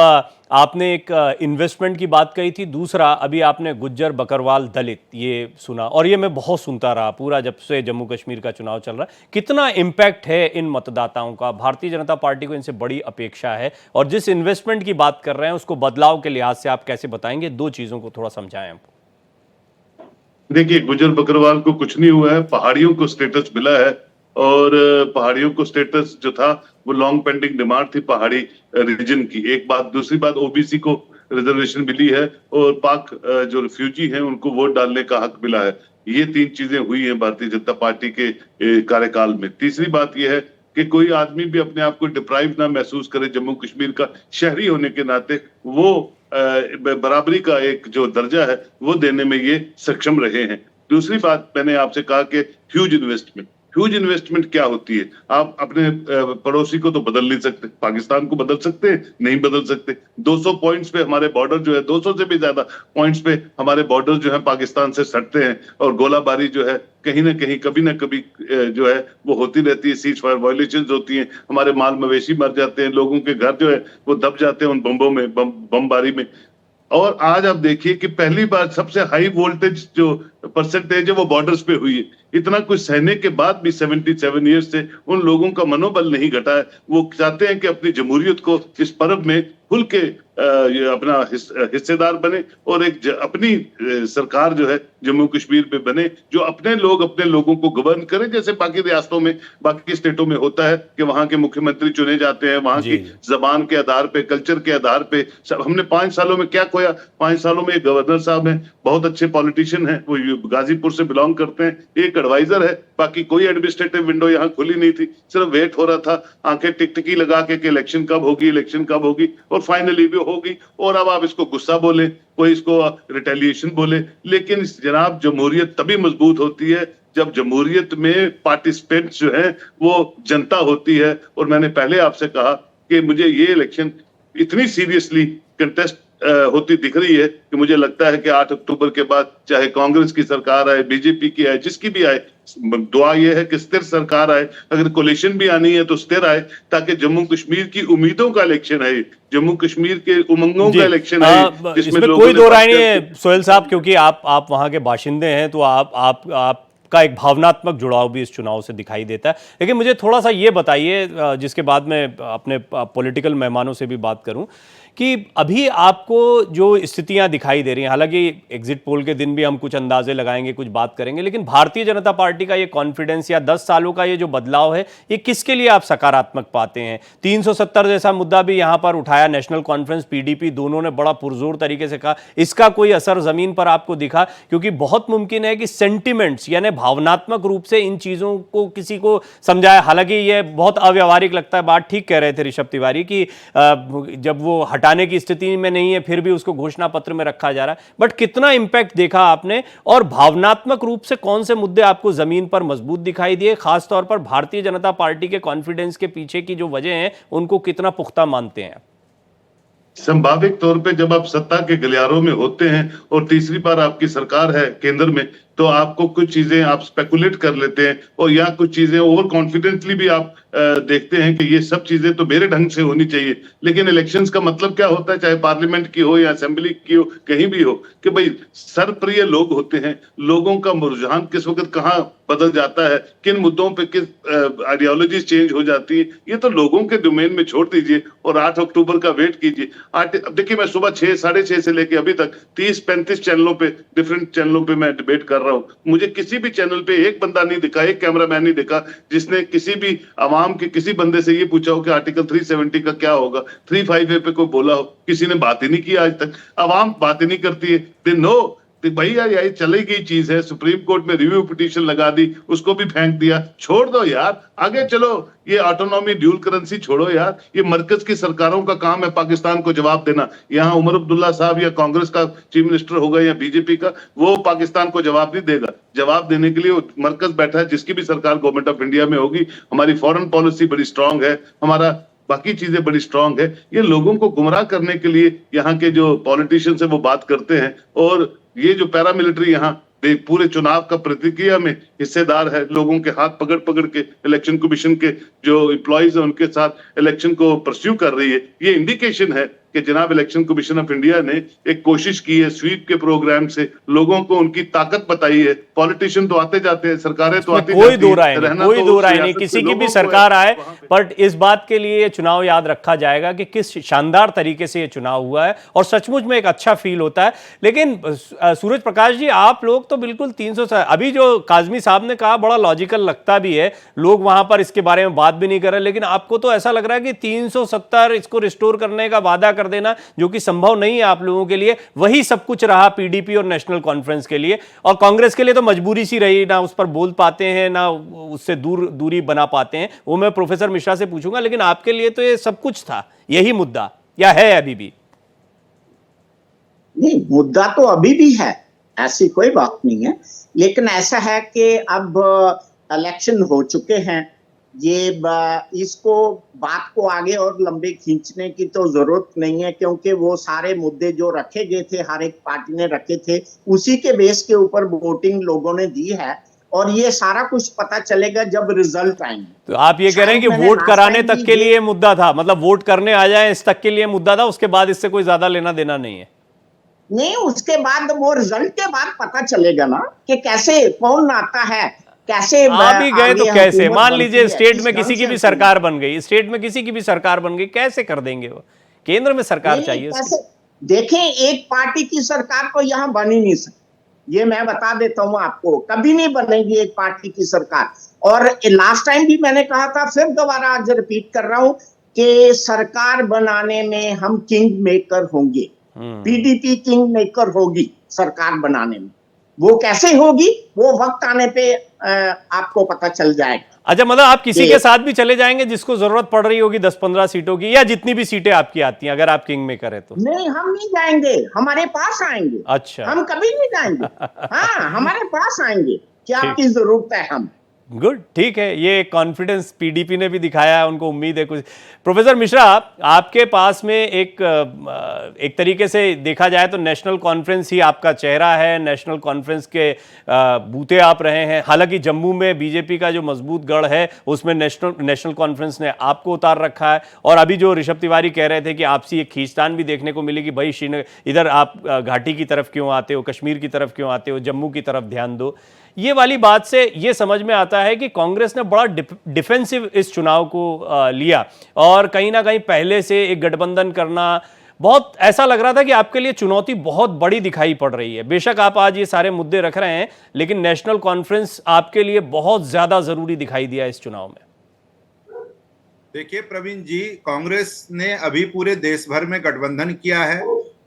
आपने एक इन्वेस्टमेंट की बात कही थी, दूसरा अभी आपने गुज्जर बकरवाल दलित ये सुना, और ये मैं बहुत सुनता रहा पूरा जब से जम्मू कश्मीर का चुनाव चल रहा है। कितना इम्पैक्ट है इन मतदाताओं का? भारतीय जनता पार्टी को इनसे बड़ी अपेक्षा है, और जिस इन्वेस्टमेंट की बात कर रहे हैं उसको बदलाव के लिहाज से आप कैसे बताएंगे? दो चीज़ों को थोड़ा समझाएं आप। देखिए, गुज्जर बकरवाल को कुछ नहीं हुआ है, पहाड़ियों को स्टेटस मिला है, और पहाड़ियों को स्टेटस जो था वो लॉन्ग पेंडिंग डिमांड थी पहाड़ी रीजन की, एक बात। दूसरी बात, ओबीसी को रिजर्वेशन मिली है, और पाक जो रिफ्यूजी हैं उनको वोट डालने का हक मिला है। ये तीन चीजें हुई हैं भारतीय जनता पार्टी के कार्यकाल में। तीसरी बात यह है कि कोई आदमी भी अपने आप को डिप्राइव ना महसूस करे, जम्मू कश्मीर का शहरी होने के नाते वो बराबरी का एक जो दर्जा है वो देने में ये सक्षम रहे हैं। दूसरी बात, मैंने आपसे कहा कि ह्यूज इन्वेस्टमेंट क्या होती है? आप अपने पड़ोसी को तो बदल नहीं सकते, पाकिस्तान को बदल सकते हैं? नहीं बदल सकते। 200 पॉइंट्स पे हमारे बॉर्डर जो है, 200 से भी ज्यादा पॉइंट्स पे हमारे बॉर्डर जो है पाकिस्तान से सटते हैं, और गोलाबारी जो है कहीं ना कहीं कभी ना कभी जो है वो होती रहती है। सीज फायर वायलेशंस होती हैं, हमारे माल मवेशी मर जाते हैं, लोगों के घर जो है वो दब जाते हैं उन बम्बों में, बमबारी में। और आज आप देखिए कि पहली बार सबसे हाई वोल्टेज जो परसेंटेज है वो बॉर्डर्स पे हुई है। इतना कुछ सहने के बाद भी 77 ईयर्स से उन लोगों का मनोबल नहीं घटा है। वो चाहते हैं कि अपनी जमहूरियत को इस पर्व में खुल के अपना हिस्सेदार बने, और एक अपनी सरकार जो है जम्मू कश्मीर में बने, जो अपने लोग अपने लोगों को गवर्न करें, जैसे बाकी रियासतों में, बाकी स्टेटों में होता है कि वहां के मुख्यमंत्री चुने जाते हैं वहां की जबान के आधार पे, कल्चर के आधार पे। हमने 5 सालों में क्या खोया? 5 सालों में एक गवर्नर साहब हैं, बहुत अच्छे पॉलिटिशियन हैं, वो गाजीपुर से बिलोंग करते हैं, एक एडवाइजर है, बाकी कोई एडमिनिस्ट्रेटिव विंडो यहाँ खुली नहीं थी, सिर्फ वेट हो रहा था, आंखें टिकटिकी लगा के कि इलेक्शन कब होगी, और फाइनली भी होगी। और अब आप इसको गुस्सा बोले, कोई इसको रिटेलिएशन बोले, लेकिन जनाब जमहूरियत तभी मजबूत होती है जब जमहूरियत में पार्टिसिपेंट्स जो है वो जनता होती है। और मैंने पहले आपसे कहा कि मुझे ये इलेक्शन इतनी सीरियसली कंटेस्ट होती दिख रही है कि मुझे लगता है कि 8 अक्टूबर के बाद चाहे कांग्रेस की सरकार आए, बीजेपी की आए, जिसकी भी आए, दुआ यह है कि स्थिर सरकार आए। अगर कोलिशन भी आनी है तो स्थिर आए, ताकि जम्मू कश्मीर की उम्मीदों का इलेक्शन आए, जम्मू कश्मीर के उमंगों का इलेक्शन आए, जिसमें कोई दो राय नहीं है सोहेल साहब, क्योंकि आप वहां के बाशिंदे हैं, तो आप का एक भावनात्मक जुड़ाव भी इस चुनाव से दिखाई देता है। लेकिन मुझे थोड़ा सा ये बताइए, जिसके बाद मैं अपने पॉलिटिकल मेहमानों से भी बात करूं, कि अभी आपको जो स्थितियां दिखाई दे रही हैं, हालांकि एग्जिट पोल के दिन भी हम कुछ अंदाजे लगाएंगे, कुछ बात करेंगे, लेकिन भारतीय जनता पार्टी का ये कॉन्फिडेंस या 10 सालों का ये जो बदलाव है, ये किसके लिए आप सकारात्मक पाते हैं? 370 जैसा मुद्दा भी यहां पर उठाया, नेशनल कॉन्फ्रेंस, पीडीपी दोनों ने बड़ा पुरजोर तरीके से कहा, इसका कोई असर जमीन पर आपको दिखा? क्योंकि बहुत मुमकिन है कि सेंटिमेंट्स यानी भावनात्मक रूप से इन चीजों को किसी को समझाया, हालांकि ये बहुत अव्यवहारिक लगता है। बात ठीक कह रहे थे ऋषभ तिवारी कि जब वो हटाने की स्थिति में नहीं है फिर भी उसको घोषणा पत्र में रखा जा रहा है, बट कितना इंपैक्ट देखा आपने और भावनात्मक रूप से कौन से मुद्दे आपको जमीन पर मजबूत दिखाई दिए? खासतौर पर भारतीय जनता पार्टी के कॉन्फिडेंस के पीछे की जो वजह है उनको कितना पुख्ता मानते हैं? संभावित तौर पे जब आप सत्ता के गलियारों में होते हैं और तीसरी बार आपकी सरकार है केंद्र में, तो आपको कुछ चीजें आप स्पेकुलेट कर लेते हैं और या कुछ चीजें ओवर कॉन्फिडेंटली भी आप देखते हैं कि ये सब चीजें तो मेरे ढंग से होनी चाहिए। लेकिन इलेक्शंस का मतलब क्या होता है, चाहे पार्लियामेंट की हो या असेंबली की हो, कहीं भी हो, कि भाई सर्वप्रिय लोग होते हैं, लोगों का रुझान किस वक्त कहाँ बदल जाता है, किन मुद्दों पे किस आइडियोलॉजी चेंज हो जाती है, ये तो लोगों के डोमेन में छोड़ दीजिए और 8 अक्टूबर का वेट कीजिए। अब देखिए, मैं सुबह 6, 6:30 से लेके अभी तक 30-35 चैनलों पे, डिफरेंट चैनलों पे मैं डिबेट कर रहा हूँ। मुझे किसी भी चैनल पे एक बंदा नहीं दिखा, एक कैमरामैन नहीं दिखा जिसने किसी भी आवाम के किसी बंदे से ये पूछा हो कि आर्टिकल 370 का क्या होगा, 355 पे कोई बोला हो। किसी ने बात ही नहीं की आज तक। आवाम बात ही नहीं करती है। दे नो भैया ये चली गई चीज है, सुप्रीम कोर्ट में रिव्यू पिटीशन लगा दी, उसको भी फेंक दिया। छोड़ दो यार, आगे चलो। ये ऑटोनॉमी, ड्यूल करेंसी छोड़ो यार। ये मरकज की सरकारों का काम है पाकिस्तान को जवाब देना। यहाँ उमर अब्दुल्ला साहब या कांग्रेस का चीफ मिनिस्टर होगा या बीजेपी का, वो पाकिस्तान को जवाब नहीं देगा। जवाब देने के लिए मरकज बैठा है, जिसकी भी सरकार गवर्नमेंट ऑफ इंडिया में होगी। हमारी फॉरेन पॉलिसी बड़ी स्ट्रांग है, हमारा बाकी चीजें बड़ी स्ट्रांग है। ये लोगों को गुमराह करने के लिए यहाँ के जो पॉलिटिशियंस है वो बात करते हैं, और ये जो पैरामिलिट्री यहाँ पूरे चुनाव का प्रतिक्रिया में हिस्सेदार है, लोगों के हाथ पकड़ पकड़ के इलेक्शन कमीशन के जो एम्प्लॉइज है उनके साथ इलेक्शन को परस्यू कर रही है, ये इंडिकेशन है कि जनाब इलेक्शन कमीशन ऑफ इंडिया ने एक कोशिश की है स्वीप के प्रोग्राम से, लोगों को उनकी ताकत बताई है। पॉलिटिशियन तो आते जाते हैं, सरकारें तो आती कोई दो राय नहीं, किसी की भी सरकार आए, बट इस बात के लिए चुनाव याद रखा जाएगा कि किस शानदार तरीके से ये चुनाव हुआ है और सचमुच में एक अच्छा फील होता है। लेकिन सूरज प्रकाश जी, आप लोग तो बिल्कुल 300, अभी जो काजमी साहब ने कहा बड़ा लॉजिकल लगता भी है, लोग वहां पर इसके बारे में बात भी नहीं कर रहे, लेकिन आपको तो ऐसा लग रहा है कि 370 इसको रिस्टोर करने का वादा कर देना, जो कि संभव नहीं है आप लोगों के लिए, वही सब कुछ रहा पीडीपी और नेशनल कॉन्फ्रेंस के लिए, और कांग्रेस के लिए तो मजबूरी सी रही, ना उस पर बोल पाते हैं ना उससे दूरी बना पाते हैं। वो मैं प्रोफेसर मिश्रा से पूछूंगा, लेकिन आपके लिए तो ये सब कुछ था, यही मुद्दा या है अभी भी? नहीं, मुद्दा तो अभी भी है, ऐसी कोई बात नहीं है, लेकिन ऐसा है कि अब इलेक्शन हो चुके हैं, ये इसको बात को आगे और लंबे खींचने की तो जरूरत नहीं है, क्योंकि वो सारे मुद्दे जो रखे गए थे, हर एक पार्टी ने रखे थे, उसी के बेस के ऊपर वोटिंग लोगों ने दी है, और ये सारा कुछ पता चलेगा जब रिजल्ट आएंगे। तो आप ये कह रहे हैं कि वोट कराने तक के लिए मुद्दा था, मतलब वोट करने आ जाए इस तक के लिए मुद्दा था, उसके बाद इससे कोई ज्यादा लेना देना नहीं है? नहीं, उसके बाद वो रिजल्ट के बाद पता चलेगा ना कि कैसे कौन आता है, कैसे आप ही गए तो कैसे, मान लीजिए स्टेट में किसी की भी सरकार बन गई, स्टेट में किसी की भी सरकार बन गई, कैसे कर देंगे वो? केंद्र में सरकार चाहिए। देखें, एक पार्टी की सरकार तो यहाँ बन ही नहीं सकती, ये मैं बता देता हूँ आपको, कभी नहीं बनेगी एक पार्टी की सरकार। और लास्ट टाइम भी मैंने कहा था, फिर दोबारा आज रिपीट कर रहा हूँ कि सरकार बनाने में हम किंग मेकर होंगे, पीडीपी किंग मेकर होगी सरकार बनाने में। वो कैसे होगी, वो वक्त आने पे आपको पता चल जाएगा। अच्छा, मतलब आप किसी के साथ भी चले जाएंगे जिसको जरूरत पड़ रही होगी 10-15 सीटों की, या जितनी भी सीटें आपकी आती हैं, अगर आप किंग मेकर है तो? नहीं, हम नहीं जाएंगे, हमारे पास आएंगे। अच्छा, हम कभी नहीं जाएंगे। हाँ, हमारे पास आएंगे कि आपकी जरूरत है। हम गुड, ठीक है, ये कॉन्फिडेंस पीडीपी ने भी दिखाया है, उनको उम्मीद है कुछ। प्रोफेसर मिश्रा, आपके पास में एक तरीके से देखा जाए तो नेशनल कॉन्फ्रेंस ही आपका चेहरा है, नेशनल कॉन्फ्रेंस के बूते आप रहे हैं। हालांकि जम्मू में बीजेपी का जो मजबूत गढ़ है उसमें नेशनल कॉन्फ्रेंस ने आपको उतार रखा है, और अभी जो ऋषभ तिवारी कह रहे थे कि आपसी एक खींचतान भी देखने को मिली कि भाई श्रीनगर, इधर आप घाटी की तरफ क्यों आते हो, कश्मीर की तरफ क्यों आते हो, जम्मू की तरफ ध्यान दो। ये वाली बात से ये समझ में आता है कि कांग्रेस ने बड़ा डिफेंसिव इस चुनाव को लिया, और कहीं ना कहीं पहले से एक गठबंधन करना, बहुत ऐसा लग रहा था कि आपके लिए चुनौती बहुत बड़ी दिखाई पड़ रही है। बेशक आप आज ये सारे मुद्दे रख रहे हैं, लेकिन नेशनल कॉन्फ्रेंस आपके लिए बहुत ज्यादा जरूरी दिखाई दिया इस चुनाव में। देखिए प्रवीण जी, कांग्रेस ने अभी पूरे देश भर में गठबंधन किया है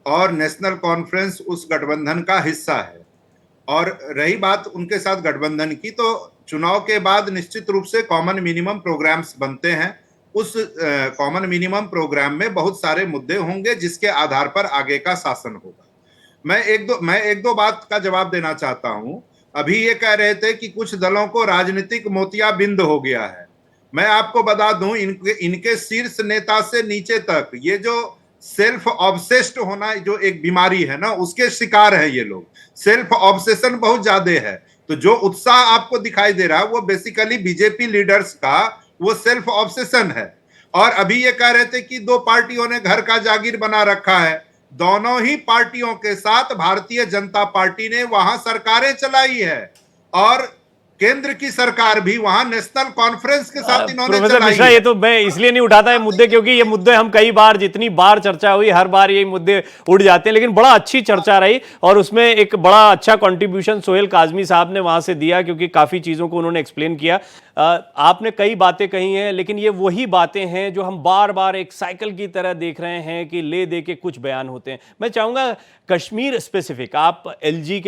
और नेशनल कॉन्फ्रेंस उस गठबंधन का हिस्सा है। और रही बात उनके साथ गठबंधन की, तो चुनाव के बाद निश्चित रूप से कॉमन मिनिमम प्रोग्राम्स बनते हैं। उस कॉमन मिनिमम प्रोग्राम में बहुत सारे मुद्दे होंगे जिसके आधार पर आगे का शासन होगा। मैं एक दो बात का जवाब देना चाहता हूं। अभी ये कह रहे थे कि कुछ दलों को राजनीतिक मोतियाबिंद हो गया है। मैं आपको बता दूं, इनके शीर्ष नेता से नीचे तक ये जो सेल्फ ऑब्सेस्ड होना जो एक बीमारी है ना, उसके शिकार है ये लोग। सेल्फ ऑब्सेशन बहुत ज्यादा है। तो जो उत्साह आपको दिखाई दे रहा है वो बेसिकली बीजेपी लीडर्स का वो सेल्फ ऑब्सेशन है। और अभी ये कह रहे थे कि दो पार्टियों ने घर का जागीर बना रखा है। दोनों ही पार्टियों के साथ भारतीय जनता पार्टी ने वहां सरकारें चलाई है और केंद्र की सरकार भी वहां नेशनल कॉन्फ्रेंस के साथ इन्होंने प्रोफेसर मिश्रा, ये तो मैं इसलिए नहीं उठाता है मुद्दे, क्योंकि ये मुद्दे हम कई बार, जितनी बार चर्चा हुई, हर बार ये मुद्दे उड़ जाते हैं। लेकिन बड़ा अच्छी चर्चा रही और उसमें एक बड़ा अच्छा कंट्रीब्यूशन सोहेल काजमी साहब ने वहां से दिया, क्योंकि काफी चीजों को उन्होंने एक्सप्लेन किया। आपने कई बातें कही हैं, लेकिन ये वही बातें हैं जो हम बार बार एक साइकिल की तरह देख रहे हैं कि ले दे के कुछ बयान होते हैं। मैं चाहूंगा कश्मीर स्पेसिफिक, आप एलजी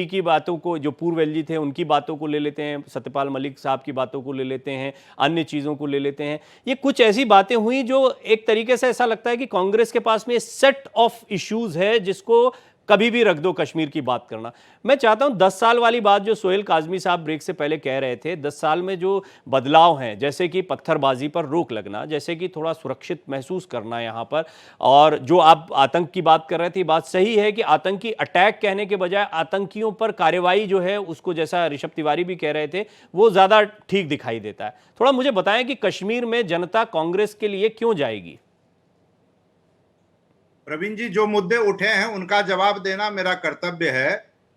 की बातों को, जो पूर्व एलजी थे उनकी बातों को ले लेते हैं, सत्यपाल मलिक साहब की बातों को ले लेते हैं, अन्य चीज़ों को ले लेते हैं। ये कुछ ऐसी बातें हुई जो एक तरीके से ऐसा लगता है कि कांग्रेस के पास में सेट ऑफ इश्यूज है जिसको कभी भी रख दो कश्मीर की बात करना। मैं चाहता हूं 10 साल वाली बात जो सोहेल काजमी साहब ब्रेक से पहले कह रहे थे, 10 साल में जो बदलाव हैं, जैसे कि पत्थरबाजी पर रोक लगना, जैसे कि थोड़ा सुरक्षित महसूस करना यहाँ पर, और जो आप आतंक की बात कर रहे थे, बात सही है कि आतंकी अटैक कहने के बजाय आतंकियों पर कार्रवाई जो है उसको, जैसा ऋषभ तिवारी भी कह रहे थे, वो ज़्यादा ठीक दिखाई देता है। थोड़ा मुझे बताएं कि कश्मीर में जनता कांग्रेस के लिए क्यों जाएगी? प्रवीण जी, जो मुद्दे उठे हैं उनका जवाब देना मेरा कर्तव्य है।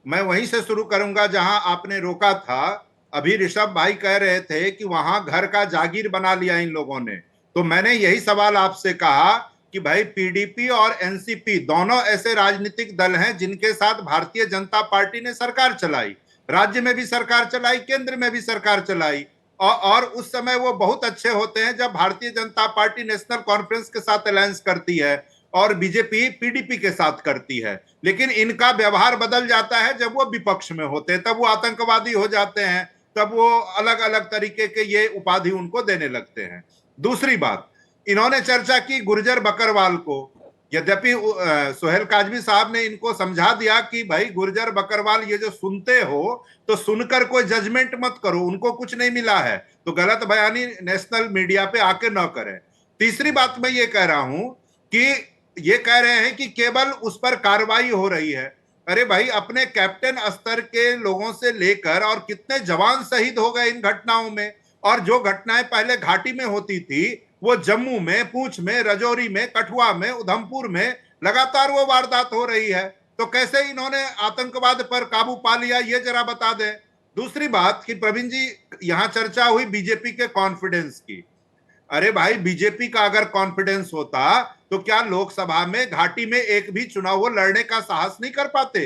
मैं वहीं से शुरू करूंगा जहां आपने रोका था। अभी ऋषभ भाई कह रहे थे कि वहां घर का जागीर बना लिया इन लोगों ने। तो मैंने यही सवाल आपसे कहा कि भाई पीडीपी और एनसीपी दोनों ऐसे राजनीतिक दल हैं जिनके साथ भारतीय जनता पार्टी ने सरकार चलाई, राज्य में भी सरकार चलाई, केंद्र में भी सरकार चलाई। और उस समय वो बहुत अच्छे होते हैं जब Bharatiya Janata party national conference के साथ अलायंस करती है और बीजेपी पीडीपी के साथ करती है। लेकिन इनका व्यवहार बदल जाता है जब वो विपक्ष में होते हैं, तब वो आतंकवादी हो जाते हैं, तब वो अलग अलग तरीके के ये उपाधि उनको देने लगते हैं। दूसरी बात, इन्होंने चर्चा की गुर्जर बकरवाल को। यद्यपि सोहेल काजमी साहब ने इनको समझा दिया कि भाई गुर्जर बकरवाल ये जो सुनते हो तो सुनकर कोई जजमेंट मत करो, उनको कुछ नहीं मिला है तो गलत बयानी नेशनल मीडिया पे आके न करें। तीसरी बात मैं ये कह रहा हूं कि ये कह रहे हैं कि केवल उस पर कार्रवाई हो रही है। अरे भाई, अपने कैप्टन स्तर के लोगों से लेकर और कितने जवान शहीद हो गए इन घटनाओं में। और जो घटनाएं पहले घाटी में होती थी वो जम्मू में, पूंछ में, रजौरी में, कठुआ में, उधमपुर में लगातार वो वारदात हो रही है। तो कैसे इन्होंने आतंकवाद पर काबू पा लिया, ये जरा बता दें। दूसरी बात कि प्रवीण जी, यहां चर्चा हुई बीजेपी के कॉन्फिडेंस की। अरे भाई, बीजेपी का अगर कॉन्फिडेंस होता तो क्या लोकसभा में घाटी में एक भी चुनाव वो लड़ने का साहस नहीं कर पाते?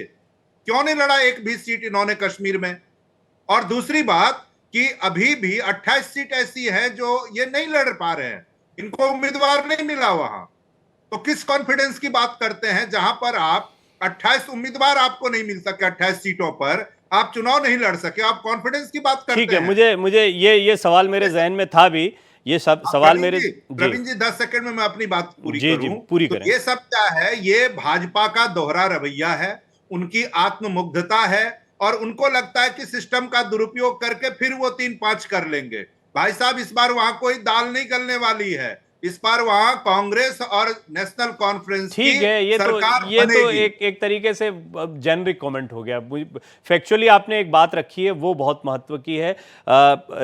क्यों नहीं लड़ा एक भी सीट इन्होंने कश्मीर में? और दूसरी बात कि अभी भी 28 सीट ऐसी है जो ये नहीं लड़ पा रहे हैं, इनको उम्मीदवार नहीं मिला वहां। तो किस कॉन्फिडेंस की बात करते हैं जहां पर आप 28 उम्मीदवार आपको नहीं मिल सके, 28 सीटों पर आप चुनाव नहीं लड़ सके, आप कॉन्फिडेंस की बात करते हैं। ठीक है, मुझे ये सवाल मेरे जहन में था भी, ये सब सवाल मेरे। प्रवीण जी 10 सेकंड में मैं अपनी बात पूरी करूं। जी, पूरी करें। तो ये सब क्या है? ये भाजपा का दोहरा रवैया है, उनकी आत्ममुग्धता है और उनको लगता है कि सिस्टम का दुरुपयोग करके फिर वो 3-5 कर लेंगे। भाई साहब, इस बार वहां कोई दाल नहीं गलने वाली है। इस बार वहां कांग्रेस और नेशनल कॉन्फ्रेंस की सरकार बनेगी। ये तो एक तरीके से जेनरिक कमेंट हो गया। फैक्चुअली आपने एक बात रखी है वो बहुत महत्व की है।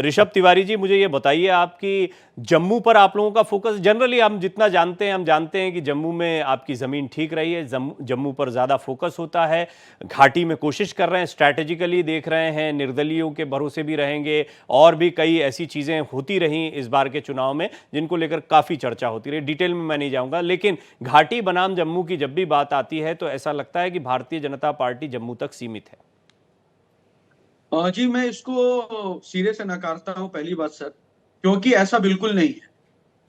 ऋषभ तिवारी जी, मुझे ये बताइए, आपकी जम्मू पर आप लोगों का फोकस, जनरली हम जितना जानते हैं, हम जानते हैं कि जम्मू में आपकी ज़मीन ठीक रही है, जम्मू पर ज़्यादा फोकस होता है, घाटी में कोशिश कर रहे हैं, स्ट्रैटेजिकली देख रहे हैं, निर्दलीयों के भरोसे भी रहेंगे, और भी कई ऐसी चीज़ें होती रहीं इस बार के चुनाव में जिनको लेकर काफ़ी काफ़ी चर्चा होती रही, डिटेल में मैं नहीं जाऊंगा, लेकिन घाटी बनाम जम्मू की जब भी बात आती है तो ऐसा लगता है कि भारतीय जनता पार्टी जम्मू तक सीमित है। जी, मैं इसको सिरे से नकारता हूं, पहली बात सर, क्योंकि ऐसा बिल्कुल नहीं है।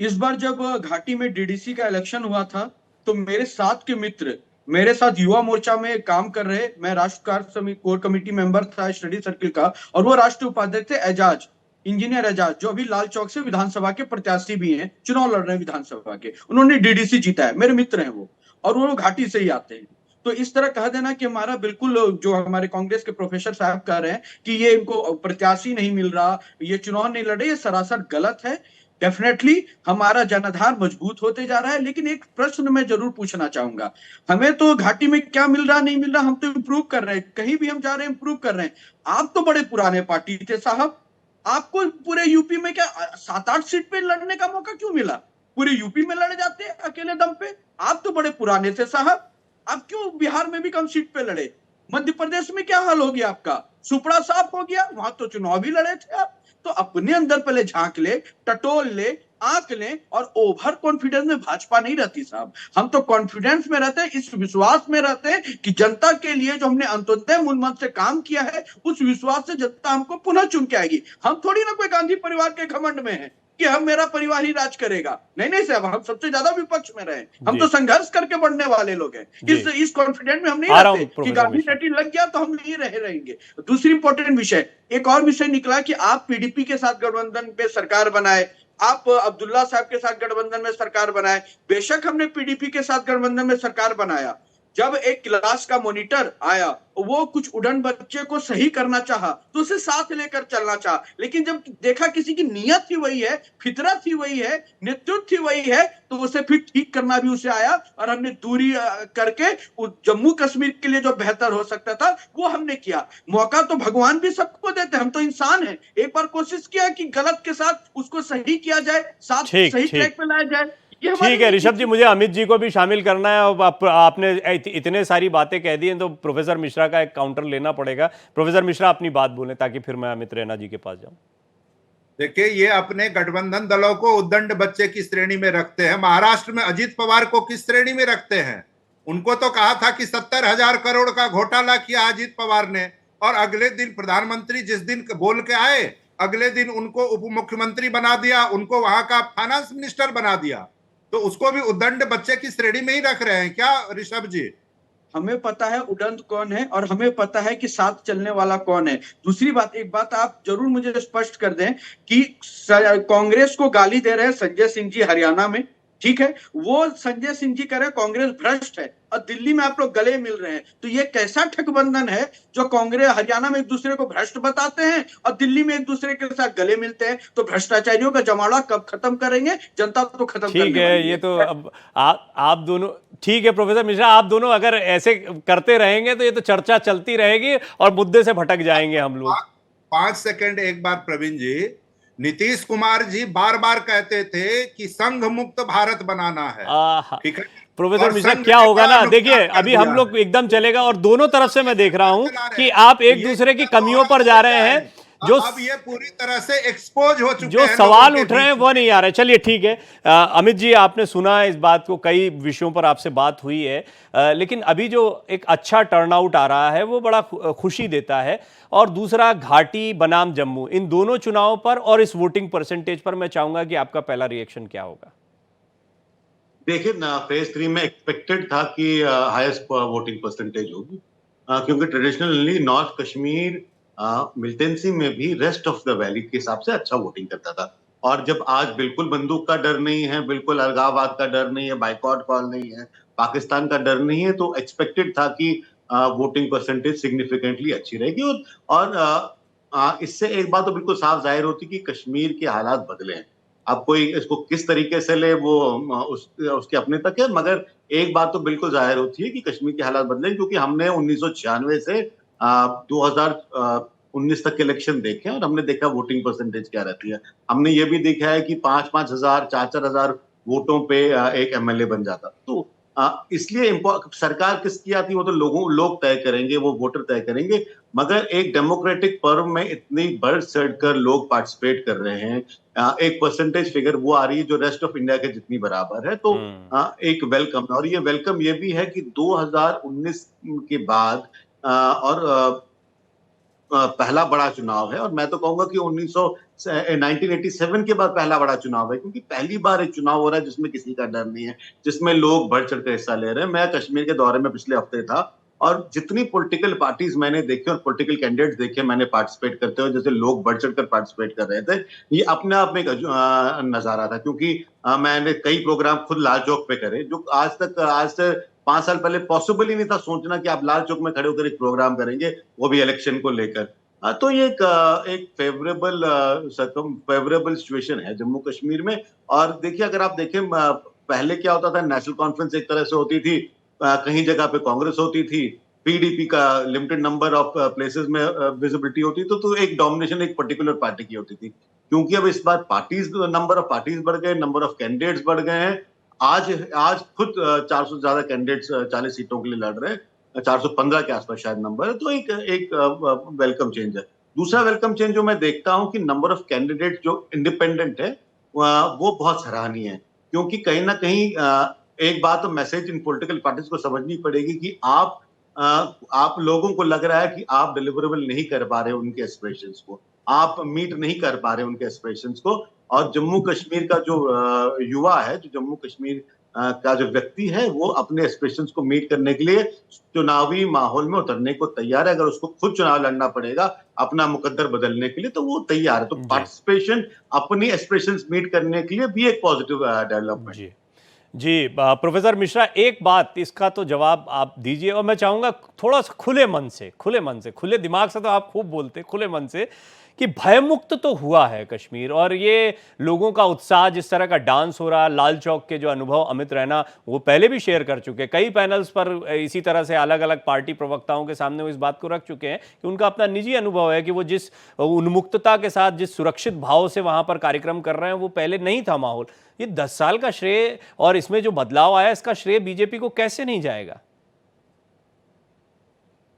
इस बार जब घाटी में डीडीसी का इलेक्शन हुआ था, तो मेरे साथ के मित्र मेरे साथ युवा मोर्चा में काम कर रहे, मैं राष्ट्र कार्य समिति कोर कमेटी मेंबर था स्टडी सर्किल का, और वो राष्ट्रीय उपाध्यक्ष थे एजाज, इंजीनियर एजाज, जो अभी लाल चौक से विधानसभा के प्रत्याशी भी हैं, चुनाव लड़ रहे हैं विधानसभा के। उन्होंने डीडीसी जीता है, मेरे मित्र हैं वो, और वो घाटी से ही आते हैं। तो इस तरह कह देना कि हमारा बिल्कुल, जो हमारे कांग्रेस के प्रोफेसर साहब कह रहे हैं कि ये इनको प्रत्याशी नहीं मिल रहा, ये चुनाव नहीं लड़ रहे, ये सरासर गलत है। डेफिनेटली हमारा जनाधार मजबूत होते जा रहा है, लेकिन एक प्रश्न मैं जरूर पूछना चाहूंगा, हमें तो घाटी में क्या मिल रहा नहीं मिल रहा, हम तो इम्प्रूव कर रहे हैं, कहीं भी हम जा रहे हैं इम्प्रूव कर रहे हैं। आप तो बड़े पुराने पार्टी थे साहब, आपको पूरे यूपी में क्या 7-8 सीट पे लड़ने का मौका क्यों मिला? पूरे यूपी में लड़ जाते अकेले दम पे। आप तो बड़े पुराने थे साहब, आप क्यों बिहार में भी कम सीट पे लड़े? मध्य प्रदेश में क्या हाल हो गया आपका? सुपड़ा साफ हो गया, वहां तो चुनाव भी लड़े थे आप। तो अपने अंदर पहले झांक ले, टटोल ले, आंक ले, और ओवर कॉन्फिडेंस में भाजपा नहीं रहती साहब। हम तो कॉन्फिडेंस में रहते हैं, इस विश्वास में रहते हैं कि जनता के लिए जो हमने अंत्योदय मूल मंत्र से काम किया है, उस विश्वास से जनता हमको पुनः चुन के आएगी। हम थोड़ी ना कोई गांधी परिवार के घमंड में है कि हम, मेरा परिवार ही राज करेगा। नहीं नहीं साहब, हम सबसे ज्यादा विपक्ष में रहे, हम तो संघर्ष करके बढ़ने वाले लोग हैं। इस कॉन्फिडेंट में हम नहीं रहते कि गांधी टटी लग गया तो हम नहीं रहेंगे। दूसरी इंपॉर्टेंट विषय, एक और विषय निकला कि आप पीडीपी के साथ गठबंधन पे सरकार बनाए, आप अब्दुल्ला साहब के साथ गठबंधन में सरकार बनाए। बेशक हमने पीडीपी के साथ गठबंधन में सरकार बनाया, जब एक क्लास का मॉनिटर आया, वो कुछ उड़न बच्चे को सही करना चाहा तो उसे साथ लेकर चलना चाहा, लेकिन जब देखा किसी की नीयत ही वही है, फितरत ही वही है, नेतृत्व ही वही है, तो उसे फिर ठीक करना भी उसे आया, और हमने दूरी करके जम्मू कश्मीर के लिए जो बेहतर हो सकता था वो हमने किया। मौका तो भगवान भी सबको देते, हम तो इंसान हैं। एक बार कोशिश किया कि गलत के साथ उसको सही किया जाए, साथ सही ट्रैक पे लाया जाए। ठीक है ऋषभ जी, मुझे अमित जी को भी शामिल करना है, और आपने इतने सारी बातें कह दी हैं तो प्रोफेसर मिश्रा का एक काउंटर लेना पड़ेगा। प्रोफेसर मिश्रा अपनी बात बोलें ताकि फिर मैं अमित रैना जी के पास जाऊं। देखिए, ये अपने गठबंधन दलों को उद्दंड बच्चे की श्रेणी में रखते हैं। महाराष्ट्र में अजित पवार को किस श्रेणी में रखते हैं? उनको तो कहा था कि 70,000 करोड़ का घोटाला किया अजित पवार ने, और अगले दिन प्रधानमंत्री जिस दिन बोल के आए, अगले दिन उनको उप मुख्यमंत्री बना दिया, उनको वहां का फाइनेंस मिनिस्टर बना दिया। तो उसको भी उद्दंड बच्चे की श्रेणी में ही रख रहे हैं क्या ऋषभ जी? हमें पता है उदंड कौन है, और हमें पता है कि साथ चलने वाला कौन है। दूसरी बात, एक बात आप जरूर मुझे स्पष्ट कर दें कि कांग्रेस को गाली दे रहे हैं संजय सिंह जी हरियाणा में, ठीक है, वो संजय सिंह जी कह रहे हैं कांग्रेस भ्रष्ट है, और दिल्ली में आप लोग गले मिल रहे हैं। तो ये कैसा ठगबंधन है जो कांग्रेस हरियाणा में एक दूसरे को भ्रष्ट बताते हैं और दिल्ली में एक दूसरे के साथ गले मिलते हैं? तो भ्रष्टाचारियों का जमावड़ा कब खत्म करेंगे? जनता तो खत्म ठीक है, ये तो अब आप दोनों, ठीक है प्रोफेसर मिश्रा, आप दोनों अगर ऐसे करते रहेंगे तो ये तो चर्चा चलती रहेगी और मुद्दे से भटक जाएंगे हम लोग। 5 सेकंड एक बार प्रवीण जी, नीतीश कुमार जी बार बार कहते थे कि संघ मुक्त भारत बनाना है, ठीक है प्रोफेसर मिश्रा, क्या होगा ना, देखिए अभी हम लोग एकदम चलेगा, और दोनों तरफ से मैं देख रहा हूं कि आप एक दूसरे की कमियों पर जा रहे हैं, जो अब ये पूरी तरह से एक्सपोज हो चुके हैं, जो सवाल उठ रहे हैं वो नहीं आ रहे। चलिए ठीक है, अमित जी आपने सुना है इस बात को, कई विषयों पर आपसे बात हुई है, लेकिन अभी जो एक अच्छा टर्नआउट आ रहा है वो बड़ा खुशी देता है। और दूसरा, घाटी बनाम जम्मू, इन दोनों चुनावों पर और इस वोटिंग परसेंटेज पर मैं चाहूंगा कि आपका पहला रिएक्शन क्या होगा। देखिए ना, फेज 3 में एक्सपेक्टेड था कि हाईएस्ट वोटिंग परसेंटेज होगी, क्योंकि ट्रेडिशनली नॉर्थ कश्मीर मिलिटेंसी में भी रेस्ट ऑफ द वैली के हिसाब से अच्छा वोटिंग करता था। और जब आज बिल्कुल बंदूक का डर नहीं है, बिल्कुल अलगाववाद का डर नहीं है, बाइकआउट कॉल नहीं है, पाकिस्तान का डर नहीं है, तो एक्सपेक्टेड था कि वोटिंग परसेंटेज सिग्निफिकेंटली अच्छी रहेगी। और इससे एक बात तो बिल्कुल साफ जाहिर होती कि कश्मीर के हालात बदले हैं। अब कोई इसको किस तरीके से ले वो उसके अपने तक है, मगर एक बात तो बिल्कुल जाहिर होती है कि कश्मीर के हालात बदले, क्योंकि हमने 1996 से 2019 तक के इलेक्शन देखे और हमने देखा वोटिंग परसेंटेज क्या रहती है। हमने ये भी देखा है कि 5-5 हजार 4-4 हजार वोटों पे एक एमएलए बन जाता। तो इसलिए सरकार किसकी आती है वो तो लोग तय करेंगे, वो वोटर तय करेंगे। मगर एक डेमोक्रेटिक पर्व में इतनी बढ़ चढ़कर लोग पार्टिसिपेट कर रहे हैं, एक परसेंटेज फिगर वो आ रही है जो रेस्ट ऑफ इंडिया के जितनी बराबर है, तो एक वेलकम। और ये वेलकम ये भी है कि 2019 के बाद और पहला बड़ा चुनाव है, और मैं तो कहूंगा कि 1987 के बाद पहला बड़ा चुनाव है, क्योंकि पहली बार एक चुनाव हो रहा है जिसमें किसी का डर नहीं है, जिसमें लोग बढ़ चढ़ कर हिस्सा ले रहे हैं। मैं कश्मीर के दौरे में पिछले हफ्ते था, और जितनी पॉलिटिकल पार्टीज मैंने देखी और पॉलिटिकल कैंडिडेट्स देखे मैंने पार्टिसिपेट करते हुए, जैसे लोग बढ़ चढ़ कर पार्टिसिपेट कर रहे थे, ये अपने आप में एक नजारा था। क्योंकि मैंने कई प्रोग्राम खुद लाल चौक पे करे, जो आज से 5 साल पहले पॉसिबल ही नहीं था सोचना कि आप लाल चौक में खड़े होकर एक प्रोग्राम करेंगे, वो भी इलेक्शन को लेकर। तो ये एक फेवरेबल सिचुएशन है जम्मू कश्मीर में। और देखिए, अगर आप देखें पहले क्या होता था, नेशनल कॉन्फ्रेंस एक तरह से होती थी, कहीं जगह पे कांग्रेस होती थी, पीडीपी का लिमिटेड नंबर ऑफ प्लेसेस में विजिबिलिटी होती थी, तो एक डोमिनेशन एक पर्टिकुलर पार्टी की होती थी। क्योंकि अब इस बार नंबर ऑफ पार्टीज बढ़ गए, नंबर ऑफ कैंडिडेट्स बढ़ गए हैं। आज खुद 400 से ज्यादा कैंडिडेट्स 40 सीटों के लिए लड़ रहे हैं, 415 के आसपास शायद नंबर है, तो एक वेलकम चेंज है। दूसरा वेलकम चेंज जो मैं देखता हूं कि नंबर ऑफ कैंडिडेट जो इंडिपेंडेंट है वो बहुत सराहनीय है। क्योंकि कहीं ना कहीं एक बात तो मैसेज इन पॉलिटिकल पार्टीज को समझनी पड़ेगी कि आप लोगों को लग रहा है कि आप डिलीवरेबल नहीं कर पा रहे उनके एस्पिरेशंस को, आप मीट नहीं कर पा रहे उनके एस्पिरेशंस को। और जम्मू कश्मीर का जो युवा है, जो जम्मू कश्मीर का जो व्यक्ति है, वो अपने एस्पिरेशंस को मीट करने के लिए चुनावी माहौल में उतरने को तैयार है। अगर उसको खुद चुनाव लड़ना पड़ेगा अपना मुकद्दर बदलने के लिए, तो वो तैयार है। तो पार्टिसिपेशन अपनी एस्पिरेशंस मीट करने के लिए भी एक पॉजिटिव डेवलपमेंट। जी प्रोफेसर मिश्रा, एक बात इसका तो जवाब आप दीजिए, और मैं चाहूंगा थोड़ा सा खुले मन से, खुले दिमाग से, तो आप खूब बोलते, खुले मन से, कि भयमुक्त तो हुआ है कश्मीर, और ये लोगों का उत्साह, जिस तरह का डांस हो रहा, लाल चौक के जो अनुभव अमित रैना वो पहले भी शेयर कर चुके, कई पैनल्स पर इसी तरह से अलग अलग पार्टी प्रवक्ताओं के सामने वो इस बात को रख चुके हैं कि उनका अपना निजी अनुभव है कि वो जिस उन्मुक्तता के साथ, जिस सुरक्षित भाव से वहां पर कार्यक्रम कर रहे हैं, वो पहले नहीं था माहौल। ये 10 साल का श्रेय और इसमें जो बदलाव आया, इसका श्रेय बीजेपी को कैसे नहीं जाएगा?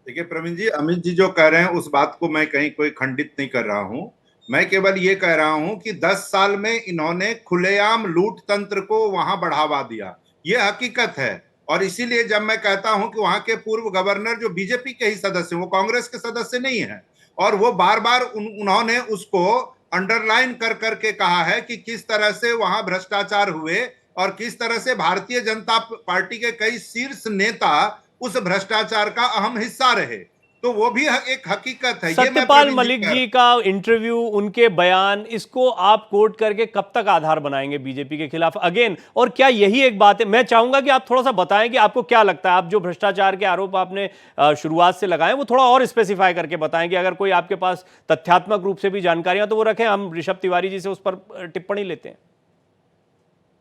देखिए प्रवीण जी, अमित जी जो कह रहे हैं उस बात को मैं कहीं कोई खंडित नहीं कर रहा हूं। मैं केवल ये कह रहा हूं कि 10 साल में इन्होंने खुलेआम लूट तंत्र को वहां बढ़ावा दिया, ये हकीकत है। और इसीलिए जब मैं कहता हूं कि वहां के पूर्व गवर्नर जो बीजेपी के ही सदस्य, वो कांग्रेस के सदस्य नहीं है, और वो बार बार उन्होंने उसको अंडरलाइन कर करके कहा है कि किस तरह से वहां भ्रष्टाचार हुए और किस तरह से भारतीय जनता पार्टी के कई शीर्ष नेता उस भ्रष्टाचार का अहम हिस्सा रहे। तो वो भी एक हकीकत है। सत्यपाल मलिक जी का इंटरव्यू, उनके बयान, इसको आप कोट करके कब तक आधार बनाएंगे बीजेपी के खिलाफ अगेन? और क्या यही एक बात है, मैं चाहूंगा कि आप थोड़ा सा बताएं कि आपको क्या लगता है, आप जो भ्रष्टाचार के आरोप आपने शुरुआत से लगाए वो थोड़ा और स्पेसिफाई करके बताएं, कि अगर कोई आपके पास तथ्यात्मक रूप से भी जानकारियां तो वो रखें, हम ऋषभ तिवारी जी से उस पर टिप्पणी लेते हैं।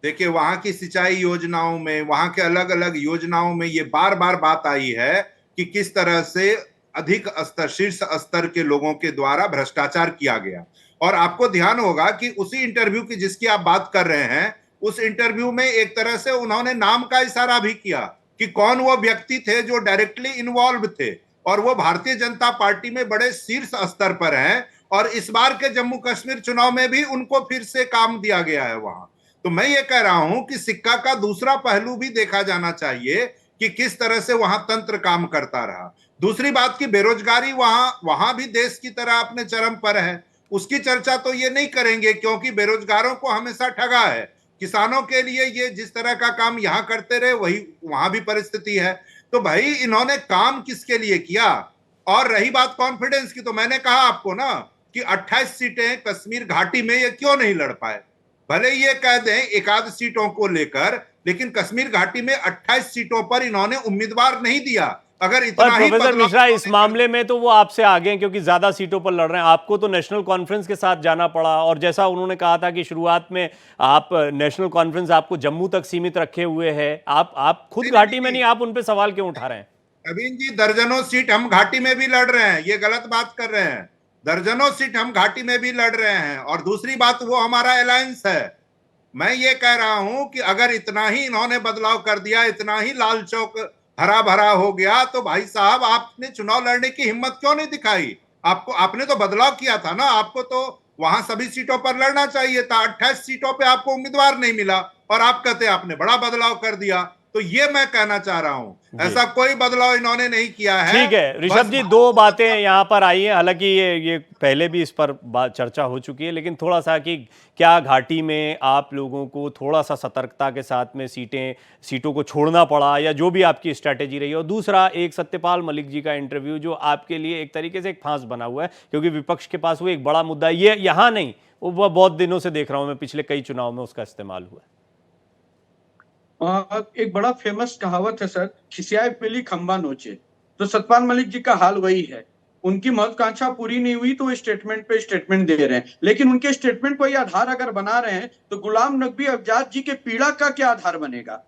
देखिए, वहां की सिंचाई योजनाओं में, वहां के अलग अलग योजनाओं में ये बार बार बात आई है कि किस तरह से अधिक स्तर, शीर्ष स्तर के लोगों के द्वारा भ्रष्टाचार किया गया। और आपको ध्यान होगा कि उसी इंटरव्यू की जिसकी आप बात कर रहे हैं, उस इंटरव्यू में एक तरह से उन्होंने नाम का इशारा भी किया कि कौन वो व्यक्ति थे जो डायरेक्टली इन्वॉल्व थे, और वो भारतीय जनता पार्टी में बड़े शीर्ष स्तर पर हैं। और इस बार के जम्मू कश्मीर चुनाव में भी उनको फिर से काम दिया गया है वहां। तो मैं ये कह रहा हूं कि सिक्का का दूसरा पहलू भी देखा जाना चाहिए कि किस तरह से वहां तंत्र काम करता रहा। दूसरी बात की बेरोजगारी वहां भी देश की तरह अपने चरम पर है, उसकी चर्चा तो ये नहीं करेंगे क्योंकि बेरोजगारों को हमेशा ठगा है। किसानों के लिए ये जिस तरह का काम यहाँ करते रहे वही वहां भी परिस्थिति है। तो भाई इन्होंने काम किसके लिए किया? और रही बात कॉन्फिडेंस की, तो मैंने कहा आपको ना कि 28 सीटें कश्मीर घाटी में ये क्यों नहीं लड़ पाए। भले ये कह दें एकाध सीटों को लेकर, लेकिन कश्मीर घाटी में 28 सीटों पर इन्होंने उम्मीदवार नहीं दिया। अगर इतना ही प्रोफेसर मिश्रा, इस मामले में तो वो आपसे आगे हैं क्योंकि ज्यादा सीटों पर लड़ रहे हैं। आपको तो नेशनल कॉन्फ्रेंस के साथ जाना पड़ा, और जैसा उन्होंने कहा था कि शुरुआत में आप नेशनल कॉन्फ्रेंस आपको जम्मू तक सीमित रखे हुए है, आप खुद घाटी में नहीं, आप उन पे सवाल क्यों उठा रहे हैं? नवीन जी, दर्जनों सीट हम घाटी में भी लड़ रहे हैं, ये गलत बात कर रहे हैं। दर्जनों सीट हम घाटी में भी लड़ रहे हैं। और दूसरी बात, वो हमारा अलायंस है, मैं ये कह रहा हूं कि अगर इतना ही इन्होंने बदलाव कर दिया, इतना ही लाल चौक हरा भरा हो गया, तो भाई साहब आपने चुनाव लड़ने की हिम्मत क्यों नहीं दिखाई? आपने तो बदलाव किया था ना, आपको तो वहां सभी सीटों पर लड़ना चाहिए था। 28 सीटों पे आपको उम्मीदवार नहीं मिला और आप कहते आपने बड़ा बदलाव कर दिया। तो ये मैं कहना चाह रहा हूं, ऐसा कोई बदलाव इन्होंने नहीं किया है। ठीक है ऋषभ जी, दो बातें यहाँ पर आई हैं, हालांकि ये पहले भी इस पर चर्चा हो चुकी है, लेकिन थोड़ा सा कि क्या घाटी में आप लोगों को थोड़ा सा सतर्कता के साथ में सीटों को छोड़ना पड़ा, या जो भी आपकी स्ट्रैटेजी रही। और दूसरा, एक सत्यपाल मलिक जी का इंटरव्यू जो आपके लिए एक तरीके से एक फांस बना हुआ है, क्योंकि विपक्ष के पास वो एक बड़ा मुद्दा ये यहाँ नहीं, वो बहुत दिनों से देख रहा हूं मैं, पिछले कई चुनाव में उसका इस्तेमाल हुआ है। एक बड़ा फेमस कहावत है सर, खिसियाए पीली खंबा नोचे। तो सतपाल मलिक जी का हाल वही है। उनकी महत्वाकांक्षा पूरी नहीं हुई तो स्टेटमेंट पे स्टेटमेंट दे रहे हैं, लेकिन उनके स्टेटमेंट को ये आधार अगर बना रहे हैं तो गुलाम नबी आजाद जी के पीड़ा का क्या आधार बनेगा?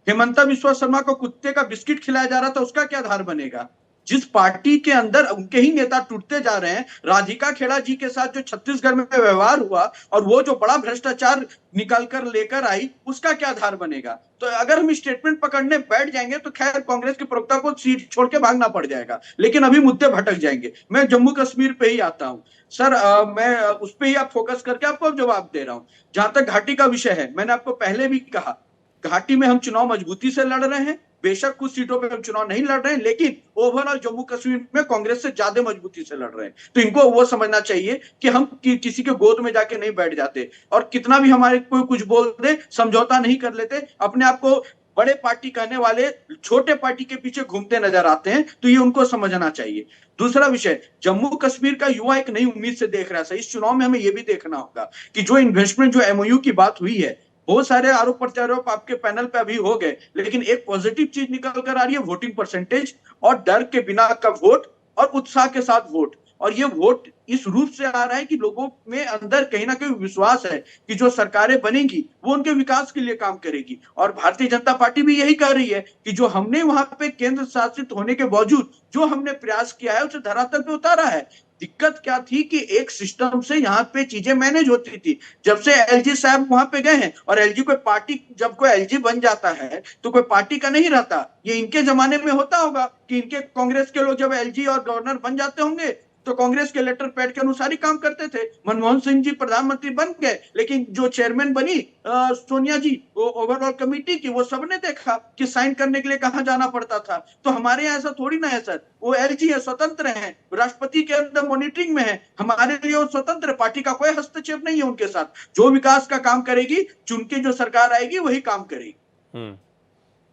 हेमंता विश्वा शर्मा को कुत्ते का बिस्किट खिलाया जा रहा था, उसका क्या आधार बनेगा? जिस पार्टी के अंदर उनके ही नेता टूटते जा रहे हैं, राधिका खेड़ा जी के साथ जो छत्तीसगढ़ में व्यवहार हुआ और वो जो बड़ा भ्रष्टाचार निकाल कर लेकर आई, उसका क्या आधार बनेगा? तो अगर हम स्टेटमेंट पकड़ने बैठ जाएंगे तो खैर कांग्रेस के प्रवक्ता को सीट छोड़ के भागना पड़ जाएगा, लेकिन अभी मुद्दे भटक जाएंगे। मैं जम्मू कश्मीर पे ही आता हूं सर, मैं उस पर ही आप फोकस करके आपको जवाब दे रहा हूं। जहां तक घाटी का विषय है, मैंने आपको पहले भी कहा, घाटी में हम चुनाव मजबूती से लड़ रहे हैं। बेशक कुछ सीटों पे हम चुनाव नहीं लड़ रहे हैं, लेकिन ओवरऑल जम्मू कश्मीर में कांग्रेस से ज्यादा मजबूती से लड़ रहे हैं। तो इनको वो समझना चाहिए कि हम किसी के गोद में जाके नहीं बैठ जाते, और कितना भी हमारे कोई कुछ बोल दे समझौता नहीं कर लेते। अपने आप को बड़े पार्टी कहने वाले छोटे पार्टी के पीछे घूमते नजर आते हैं, तो ये उनको समझना चाहिए। दूसरा विषय, जम्मू कश्मीर का युवा एक नई उम्मीद से देख रहा है। इस चुनाव में हमें यह भी देखना होगा कि जो इन्वेस्टमेंट, जो एमओयू की बात हुई है, बहुत सारे आरोप प्रत्यारोप आपके पैनल पे अभी हो गए, लेकिन एक पॉजिटिव चीज निकल कर आ रही है, वोटिंग परसेंटेज और डर के बिना का वोट और उत्साह के साथ वोट। और ये वोट इस रूप से आ रहा है कि लोगों में अंदर कहीं ना कहीं विश्वास है कि जो सरकारें बनेंगी वो उनके विकास के लिए काम करेगी। और भारतीय जनता पार्टी भी यही कह रही है कि जो हमने वहां पे केंद्र शासित होने के बावजूद जो हमने प्रयास किया है उसे धरातल पे उतारा है। दिक्कत क्या थी कि एक सिस्टम से यहाँ पे चीजें मैनेज होती थी। जब से एलजी साहब वहां पे गए हैं, और एलजी कोई पार्टी, जब कोई एलजी बन जाता है तो कोई पार्टी का नहीं रहता। ये इनके जमाने में होता होगा कि इनके कांग्रेस के लोग जब एलजी और गवर्नर बन जाते होंगे तो कांग्रेस के लेटर पैड के अनुसार ही काम करते थे। मनमोहन सिंह जी प्रधानमंत्री बन गए, लेकिन जो चेयरमैन बनी सोनिया जी, वो ओवरऑल कमेटी की, वो सबने देखा कि साइन करने के लिए कहां जाना पड़ता था। तो हमारे यहाँ ऐसा थोड़ी ना है सर, वो एलजी है, स्वतंत्र है, राष्ट्रपति के अंदर मॉनिटरिंग में है। हमारे लिए वो स्वतंत्र, पार्टी का कोई हस्तक्षेप नहीं है उनके साथ। जो विकास का काम करेगी, चुन के जो सरकार आएगी वही काम करेगी।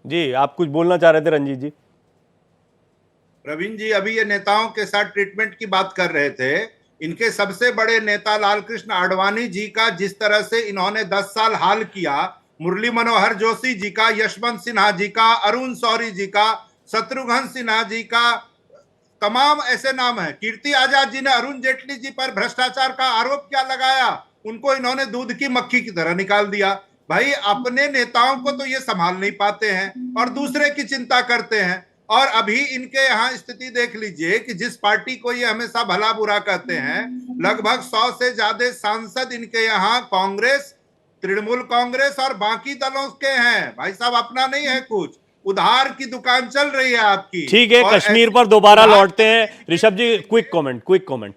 जी, आप कुछ बोलना चाह रहे थे रंजीत जी? प्रवीण जी, अभी ये नेताओं के साथ ट्रीटमेंट की बात कर रहे थे। इनके सबसे बड़े नेता लालकृष्ण आडवाणी जी का जिस तरह से इन्होंने 10 साल हाल किया, मुरली मनोहर जोशी जी का, यशवंत सिन्हा जी का, अरुण शौरी जी का, शत्रुघ्न सिन्हा जी का, तमाम ऐसे नाम है। कीर्ति आजाद जी ने अरुण जेटली जी पर भ्रष्टाचार का आरोप क्या लगाया, उनको इन्होंने दूध की मक्खी की तरह निकाल दिया। भाई, अपने नेताओं को तो ये संभाल नहीं पाते हैं और दूसरे की चिंता करते हैं। और अभी इनके यहाँ स्थिति देख लीजिए कि जिस पार्टी को ये हमेशा भला बुरा कहते हैं, लगभग 100 से ज्यादा सांसद इनके यहाँ कांग्रेस, तृणमूल कांग्रेस और बाकी दलों के हैं। भाई साहब, अपना नहीं है कुछ, उधार की दुकान चल रही है आपकी। ठीक है, कश्मीर पर दोबारा लौटते हैं। ऋषभ जी, क्विक कमेंट।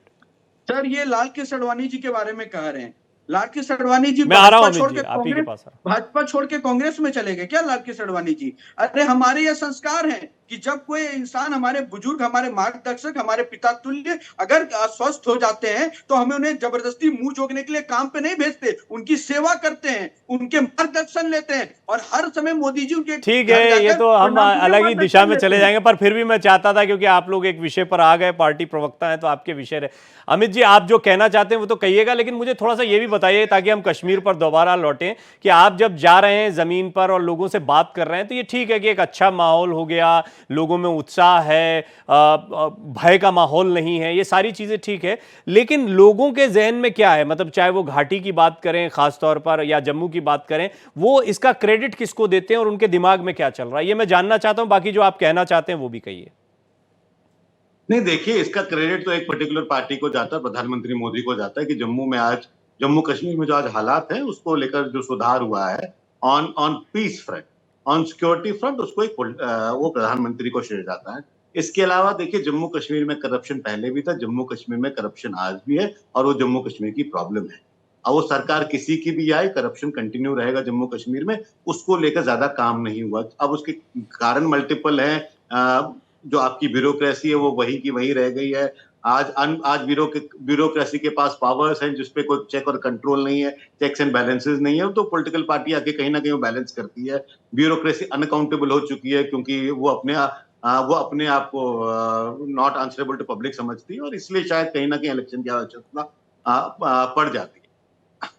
सर, ये लाल कृष्ण आडवाणी जी के बारे में कह रहे हैं। लाल कृष्ण आडवाणी जी भाजपा छोड़ के कांग्रेस में चले गए क्या लाल कृष्ण आडवाणी जी? अरे, हमारे ये संस्कार हैं कि जब कोई इंसान, हमारे बुजुर्ग, हमारे मार्गदर्शक, हमारे पिता तुल्य अगर अस्वस्थ हो जाते हैं तो हमें उन्हें जबरदस्ती मुंह जोगने के लिए काम पे नहीं भेजते, उनकी सेवा करते हैं, उनके मार्गदर्शन लेते हैं। और हर समय मोदी जी उनके, ठीक है, ये तो हम अलग ही दिशा में चले जाएंगे, पर फिर भी मैं चाहता था, क्योंकि आप लोग एक विषय पर आ गए, पार्टी प्रवक्ता हैं, तो आपके विषय रहे। अमित जी, आप जो कहना चाहते हैं वो तो कहिएगा, लेकिन मुझे थोड़ा सा ये भी बताइए, ताकि हम कश्मीर पर दोबारा लौटें, कि आप जब जा रहे हैं जमीन पर और लोगों से बात कर रहे हैं, तो ये ठीक है कि एक अच्छा माहौल हो गया, लोगों में उत्साह है, भय का माहौल नहीं है, ये सारी चीजें ठीक है, लेकिन लोगों के जहन में क्या है? मतलब चाहे वो घाटी की बात करें खासतौर पर या जम्मू की बात करें, वो इसका क्रेडिट किसको देते हैं और उनके दिमाग में क्या चल रहा है, ये मैं जानना चाहता हूं। बाकी जो आप कहना चाहते हैं वो भी कहिए। नहीं, देखिए, इसका क्रेडिट तो एक पर्टिकुलर पार्टी को जाता है, प्रधानमंत्री मोदी को जाता है कि जम्मू में आज जम्मू कश्मीर में जो आज हालात हैं उसको लेकर जो सुधार हुआ है on on peace front, on security front, उसको एक वो प्रधानमंत्री को श्रेय जाता है। इसके अलावा देखिए जम्मू कश्मीर में करप्शन पहले भी था, जम्मू कश्मीर में करप्शन आज भी है और वो जम्मू कश्मीर की प्रॉब्लम है। अब वो सरकार किसी की भी आए, करप्शन कंटिन्यू रहेगा जम्मू कश्मीर में, उसको लेकर ज्यादा काम नहीं हुआ। अब उसके कारण मल्टीपल हैं, जो आपकी ब्यूरोक्रेसी है वो वही की वही रह गई है। आज ब्यूरोक्रेसी के पास पावर्स हैं जिसपे कोई चेक और कंट्रोल नहीं है, चेक्स एंड बैलेंसेस नहीं है, तो पॉलिटिकल पार्टी आके कहीं ना कहीं वो बैलेंस करती है। ब्यूरोक्रेसी अनअकाउंटेबल हो चुकी है क्योंकि वो अपने आप को नॉट आंसरेबल टू पब्लिक समझती है और इसलिए शायद कहीं ना कहीं इलेक्शन की आवश्यकता पड़ जाती है।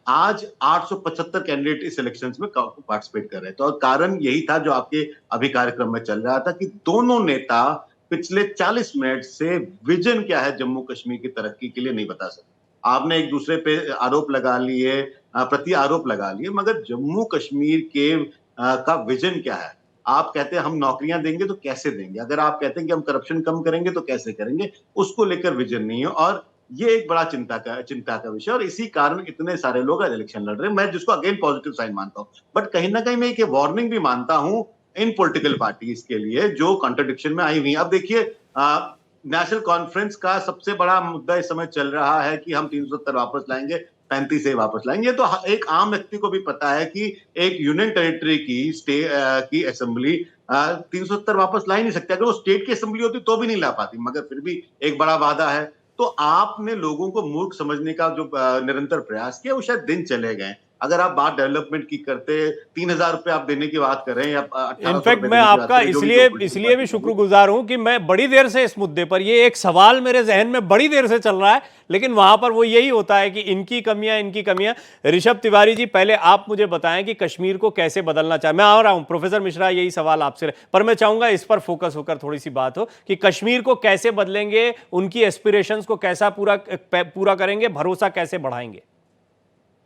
आज 875 कैंडिडेट इस इलेक्शंस में पार्टिसिपेट कर रहे थे और कारण यही था जो आपके अभी कार्यक्रम में चल रहा था कि दोनों नेता पिछले 40 मिनट से विजन क्या है जम्मू कश्मीर की तरक्की के लिए नहीं बता सकते। आपने एक दूसरे पे आरोप लगा लिए, प्रति आरोप लगा लिए, मगर जम्मू कश्मीर के का विजन क्या है? आप कहते हैं हम नौकरियां देंगे तो कैसे देंगे, अगर आप कहते हैं कि हम करप्शन कम करेंगे तो कैसे करेंगे, उसको लेकर विजन नहीं है और ये एक बड़ा चिंता का विषय और इसी कारण इतने सारे लोग आज इलेक्शन लड़ रहे हैं। मैं जिसको अगेन पॉजिटिव साइन मानता हूं, बट कहीं ना कहीं मैं एक वार्निंग भी मानता हूं इन पॉलिटिकल पार्टीज के लिए जो कॉन्ट्रडिक्शन में आई हुई। अब देखिए नेशनल कॉन्फ्रेंस का सबसे बड़ा मुद्दा इस समय चल रहा है कि हम 370 वापस लाएंगे, 35 से वापस लाएंगे। तो एक आम व्यक्ति को भी पता है कि एक यूनियन टेरिटरी की असेंबली 370 वापस ला ही नहीं सकते। अगर वो स्टेट की असेंबली होती तो भी नहीं ला पाती, मगर फिर भी एक बड़ा वादा है। तो आपने लोगों को मूर्ख समझने का जो निरंतर प्रयास किया वो शायद दिन चले गए। अगर आप बात डेवलपमेंट की करते, 3,000 रुपए आप देने की बात कर रहे हैं या 1800 इनफैक्ट मैं आपका इसलिए भी शुक्रगुजार हूं कि मैं बड़ी देर से इस मुद्दे पर, ये एक सवाल मेरे जहन में बड़ी देर से चल रहा है, लेकिन वहां पर वो यही होता है कि इनकी कमियां। ऋषभ तिवारी जी, पहले आप मुझे बताएं कि कश्मीर को कैसे बदलना चाहिए। मैं आ रहा हूं प्रोफेसर मिश्रा, यही सवाल आपसे, पर मैं चाहूंगा इस पर फोकस होकर थोड़ी सी बात हो कि कश्मीर को कैसे बदलेंगे, उनकी एस्पिरेशंस को कैसा पूरा करेंगे, भरोसा कैसे बढ़ाएंगे?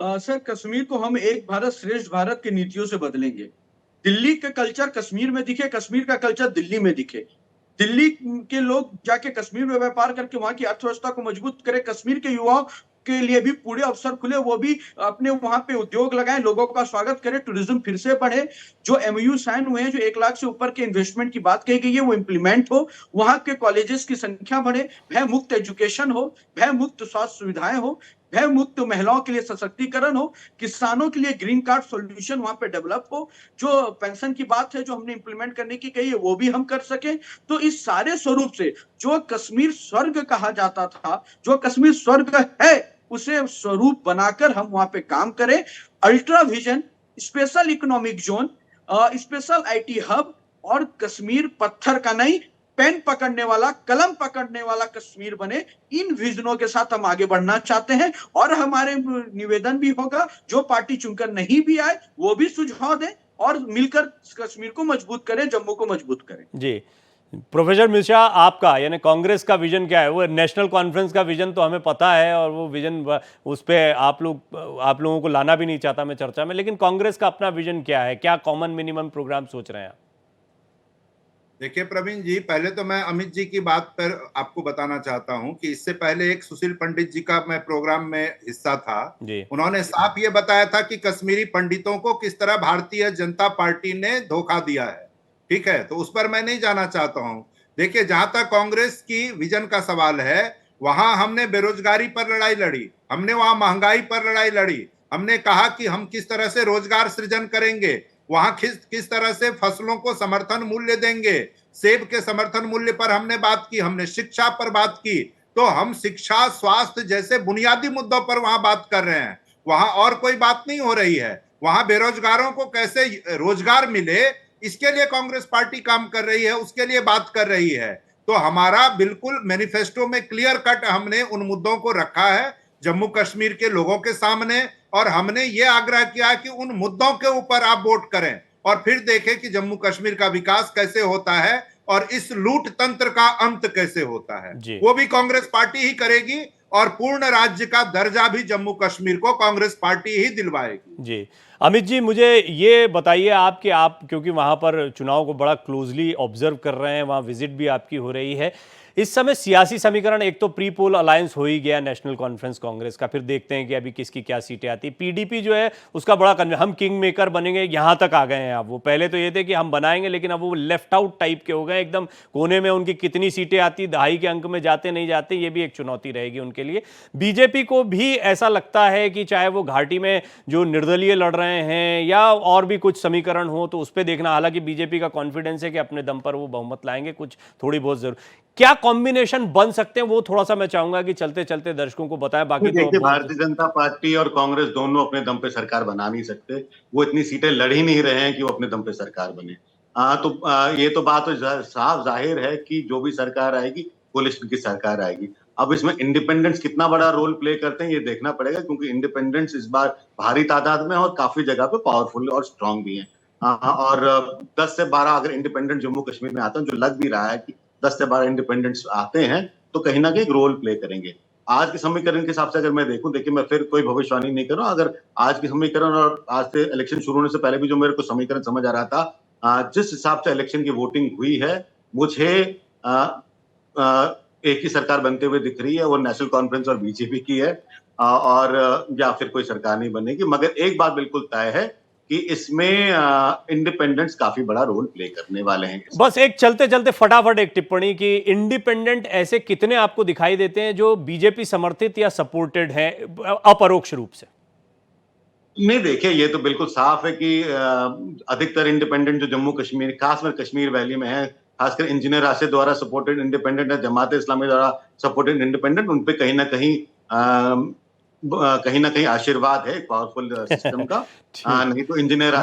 सर, कश्मीर को हम एक भारत श्रेष्ठ भारत की नीतियों से बदलेंगे। दिल्ली का कल्चर कश्मीर में दिखे, कश्मीर का कल्चर दिल्ली में दिखे। दिल्ली के लोग जाके कश्मीर में व्यापार करके वहां की अर्थव्यवस्था को मजबूत करें, कश्मीर के युवाओं के लिए भी पूरे अवसर खुले, वो भी अपने वहां पे उद्योग लगाएं, लोगों का स्वागत करें, टूरिज्म फिर से बढ़े। जो एमओयू साइन हुए हैं, जो 1 लाख से ऊपर के इन्वेस्टमेंट की बात कही गई है, वो इंप्लीमेंट हो, वहां के कॉलेजेस की संख्या बढ़े, भय मुक्त एजुकेशन हो, भय मुक्त स्वास्थ्य सुविधाएं हो, भय मुक्त महिलाओं के लिए सशक्तिकरण हो, किसानों के लिए ग्रीन कार्ड सॉल्यूशन वहां पे डेवलप हो, जो पेंशन की बात है जो हमने इंप्लीमेंट करने की कही है वो भी हम कर सके। तो इस सारे स्वरूप से जो कश्मीर स्वर्ग कहा जाता था, जो कश्मीर स्वर्ग है, उसे स्वरूप बनाकर हम वहां पे काम करें। Ultra vision, special economic zone, special IT hub और कश्मीर पत्थर का नहीं, पेन पकड़ने वाला, कलम पकड़ने वाला कश्मीर बने। इन विजनों के साथ हम आगे बढ़ना चाहते हैं और हमारे निवेदन भी होगा, जो पार्टी चुनकर नहीं भी आए वो भी सुझाव दें और मिलकर कश्मीर को मजबूत करें, जम्मू को मजबूत करें। जी प्रोफेसर मिश्रा, आपका यानी कांग्रेस का विजन क्या है? वो नेशनल कॉन्फ्रेंस का विजन तो हमें पता है और वो विजन उस पर आप लोगों को लाना भी नहीं चाहता मैं चर्चा में, लेकिन कांग्रेस का अपना विजन क्या है? क्या कॉमन मिनिमम प्रोग्राम सोच रहे हैं आप? देखिए प्रवीण जी, पहले तो मैं अमित जी की बात पर आपको बताना चाहता हूं कि इससे पहले एक सुशील पंडित जी का मैं प्रोग्राम में हिस्सा था। उन्होंने साफ ये बताया था कि कश्मीरी पंडितों को किस तरह भारतीय जनता पार्टी ने धोखा दिया है। ठीक है, तो उस पर मैं नहीं जाना चाहता हूं। देखिए, जहां तक कांग्रेस की विजन का सवाल है, वहां हमने बेरोजगारी पर लड़ाई लड़ी, हमने वहां महंगाई पर लड़ाई लड़ी, हमने कहा कि हम किस तरह से रोजगार सृजन करेंगे, वहां किस तरह से फसलों को समर्थन मूल्य देंगे, सेब के समर्थन मूल्य पर हमने बात की, हमने शिक्षा पर बात की। तो हम शिक्षा, स्वास्थ्य जैसे बुनियादी मुद्दों पर वहां बात कर रहे हैं, वहां और कोई बात नहीं हो रही है। वहां बेरोजगारों को कैसे रोजगार मिले, इसके लिए कांग्रेस पार्टी काम कर रही है, उसके लिए बात कर रही है। तो हमारा बिल्कुल मैनिफेस्टो में क्लियर कट हमने उन मुद्दों को रखा है जम्मू कश्मीर के लोगों के सामने, और हमने ये आग्रह किया कि उन मुद्दों के ऊपर आप वोट करें और फिर देखें कि जम्मू कश्मीर का विकास कैसे होता है और इस लूट तंत्र का अंत कैसे होता है। वो भी कांग्रेस पार्टी ही करेगी और पूर्ण राज्य का दर्जा भी जम्मू कश्मीर को कांग्रेस पार्टी ही दिलवाएगी। जी अमित जी, मुझे ये बताइए आप कि आप क्योंकि वहां पर चुनाव को बड़ा क्लोजली ऑब्जर्व कर रहे हैं, वहां विजिट भी आपकी हो रही है, इस समय सियासी समीकरण, एक तो प्री पोल अलायंस हो ही गया नेशनल कॉन्फ्रेंस कांग्रेस का, फिर देखते हैं कि अभी किसकी क्या सीटें आती। पीडीपी जो है उसका बड़ा हम किंग मेकर बनेंगे, यहां तक आ गए हैं अब। वो पहले तो ये थे कि हम बनाएंगे, लेकिन अब वो लेफ्ट आउट टाइप के हो गए एकदम कोने में। उनकी कितनी सीटें आती, दहाई के अंक में जाते नहीं जाते, ये भी एक चुनौती रहेगी उनके लिए। बीजेपी को भी ऐसा लगता है कि चाहे वो घाटी में जो निर्दलीय लड़ रहे हैं या और भी कुछ समीकरण हो, तो उस पर देखना। हालांकि बीजेपी का कॉन्फिडेंस है कि अपने दम पर वो बहुमत लाएंगे, कुछ थोड़ी बहुत जरूर। क्या कॉम्बिनेशन बन सकते हैं वो थोड़ा सा मैं चाहूंगा कि चलते चलते दर्शकों को बताएं। बाकी देखिए, तो भारतीय जनता पार्टी और कांग्रेस दोनों अपने दम पे सरकार बना नहीं सकते। वो इतनी सीटें लड़ ही नहीं रहे हैं कि वो अपने दम पे सरकार बने। ये तो बात तो साफ जाहिर है कि जो भी सरकार आएगी कोलिशन की सरकार आएगी। अब इसमें इंडिपेंडेंट्स कितना बड़ा रोल प्ले करते हैं ये देखना पड़ेगा, क्योंकि इंडिपेंडेंट्स इस बार भारी तादाद में और काफी जगह पे पावरफुल और स्ट्रांग भी हैं। और 10 से 12 अगर इंडिपेंडेंट जम्मू कश्मीर में आते हैं, जो लग भी रहा है कि 10 से 12 इंडिपेंडेंट्स आते हैं, तो कहीं ना कहीं एक रोल प्ले करेंगे। आज के समीकरण के हिसाब से अगर मैं देखूं, देखिए मैं फिर कोई भविष्यवाणी नहीं कर रहा हूं। अगर आज के समीकरण और आज से इलेक्शन शुरू होने से पहले भी जो मेरे को समीकरण समझ आ रहा था, जिस हिसाब से इलेक्शन की वोटिंग हुई है, मुझे एक ही सरकार बनते हुए दिख रही है, वो नेशनल कॉन्फ्रेंस और बीजेपी की है, और या फिर कोई सरकार नहीं बनेगी। मगर एक बात बिल्कुल तय है कि इसमें इंडिपेंडेंट्स काफी बड़ा रोल प्ले करने वाले हैं। बस एक चलते चलते फटाफट एक टिप्पणी कि इंडिपेंडेंट ऐसे कितने आपको दिखाई देते हैं जो बीजेपी समर्थित या सपोर्टेड हैं अपरोक्ष रूप से? नहीं, देखिए ये तो बिल्कुल साफ है कि अधिकतर इंडिपेंडेंट जो जम्मू कश्मीर, खासकर कश्मीर वैली में है, खासकर इंजीनियर राशिद द्वारा सपोर्टेड इंडिपेंडेंट है, जमात इस्लामी द्वारा सपोर्टेड इंडिपेंडेंट, उन पे कहीं ना कहीं आशीर्वाद है पावरफुल सिस्टम का। नहीं तो इंजीनियर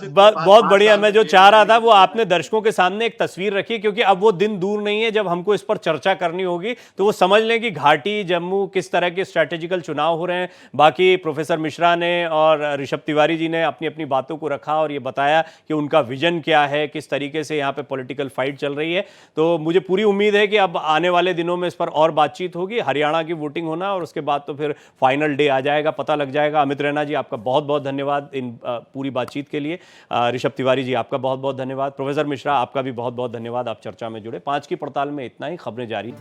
बहुत बढ़िया। मैं जो चाह रहा था वो आपने दर्शकों के सामने एक तस्वीर रखी, क्योंकि अब वो दिन दूर नहीं है जब हमको इस पर चर्चा करनी होगी, तो वो समझ लें कि घाटी जम्मू किस तरह के स्ट्रैटेजिकल चुनाव हो रहे हैं। बाकी प्रोफेसर मिश्रा ने और ऋषभ तिवारी जी ने अपनी अपनी बातों को रखा और ये बताया कि उनका विजन क्या है, किस तरीके से यहाँ पे पॉलिटिकल फाइट चल रही है। तो मुझे पूरी उम्मीद है कि अब आने वाले दिनों में इस पर और बातचीत होगी। हरियाणा की वोटिंग होना और उसके बाद तो फिर फाइनल डे आ जाएगा, पता लग जाएगा। अमित रैना जी, आपका बहुत बहुत धन्यवाद इन पूरी बातचीत के लिए। ऋषभ तिवारी जी, आपका बहुत बहुत धन्यवाद। प्रोफेसर मिश्रा, आपका भी बहुत बहुत धन्यवाद, आप चर्चा में जुड़े। 5 की पड़ताल में इतना ही। खबरें जारी।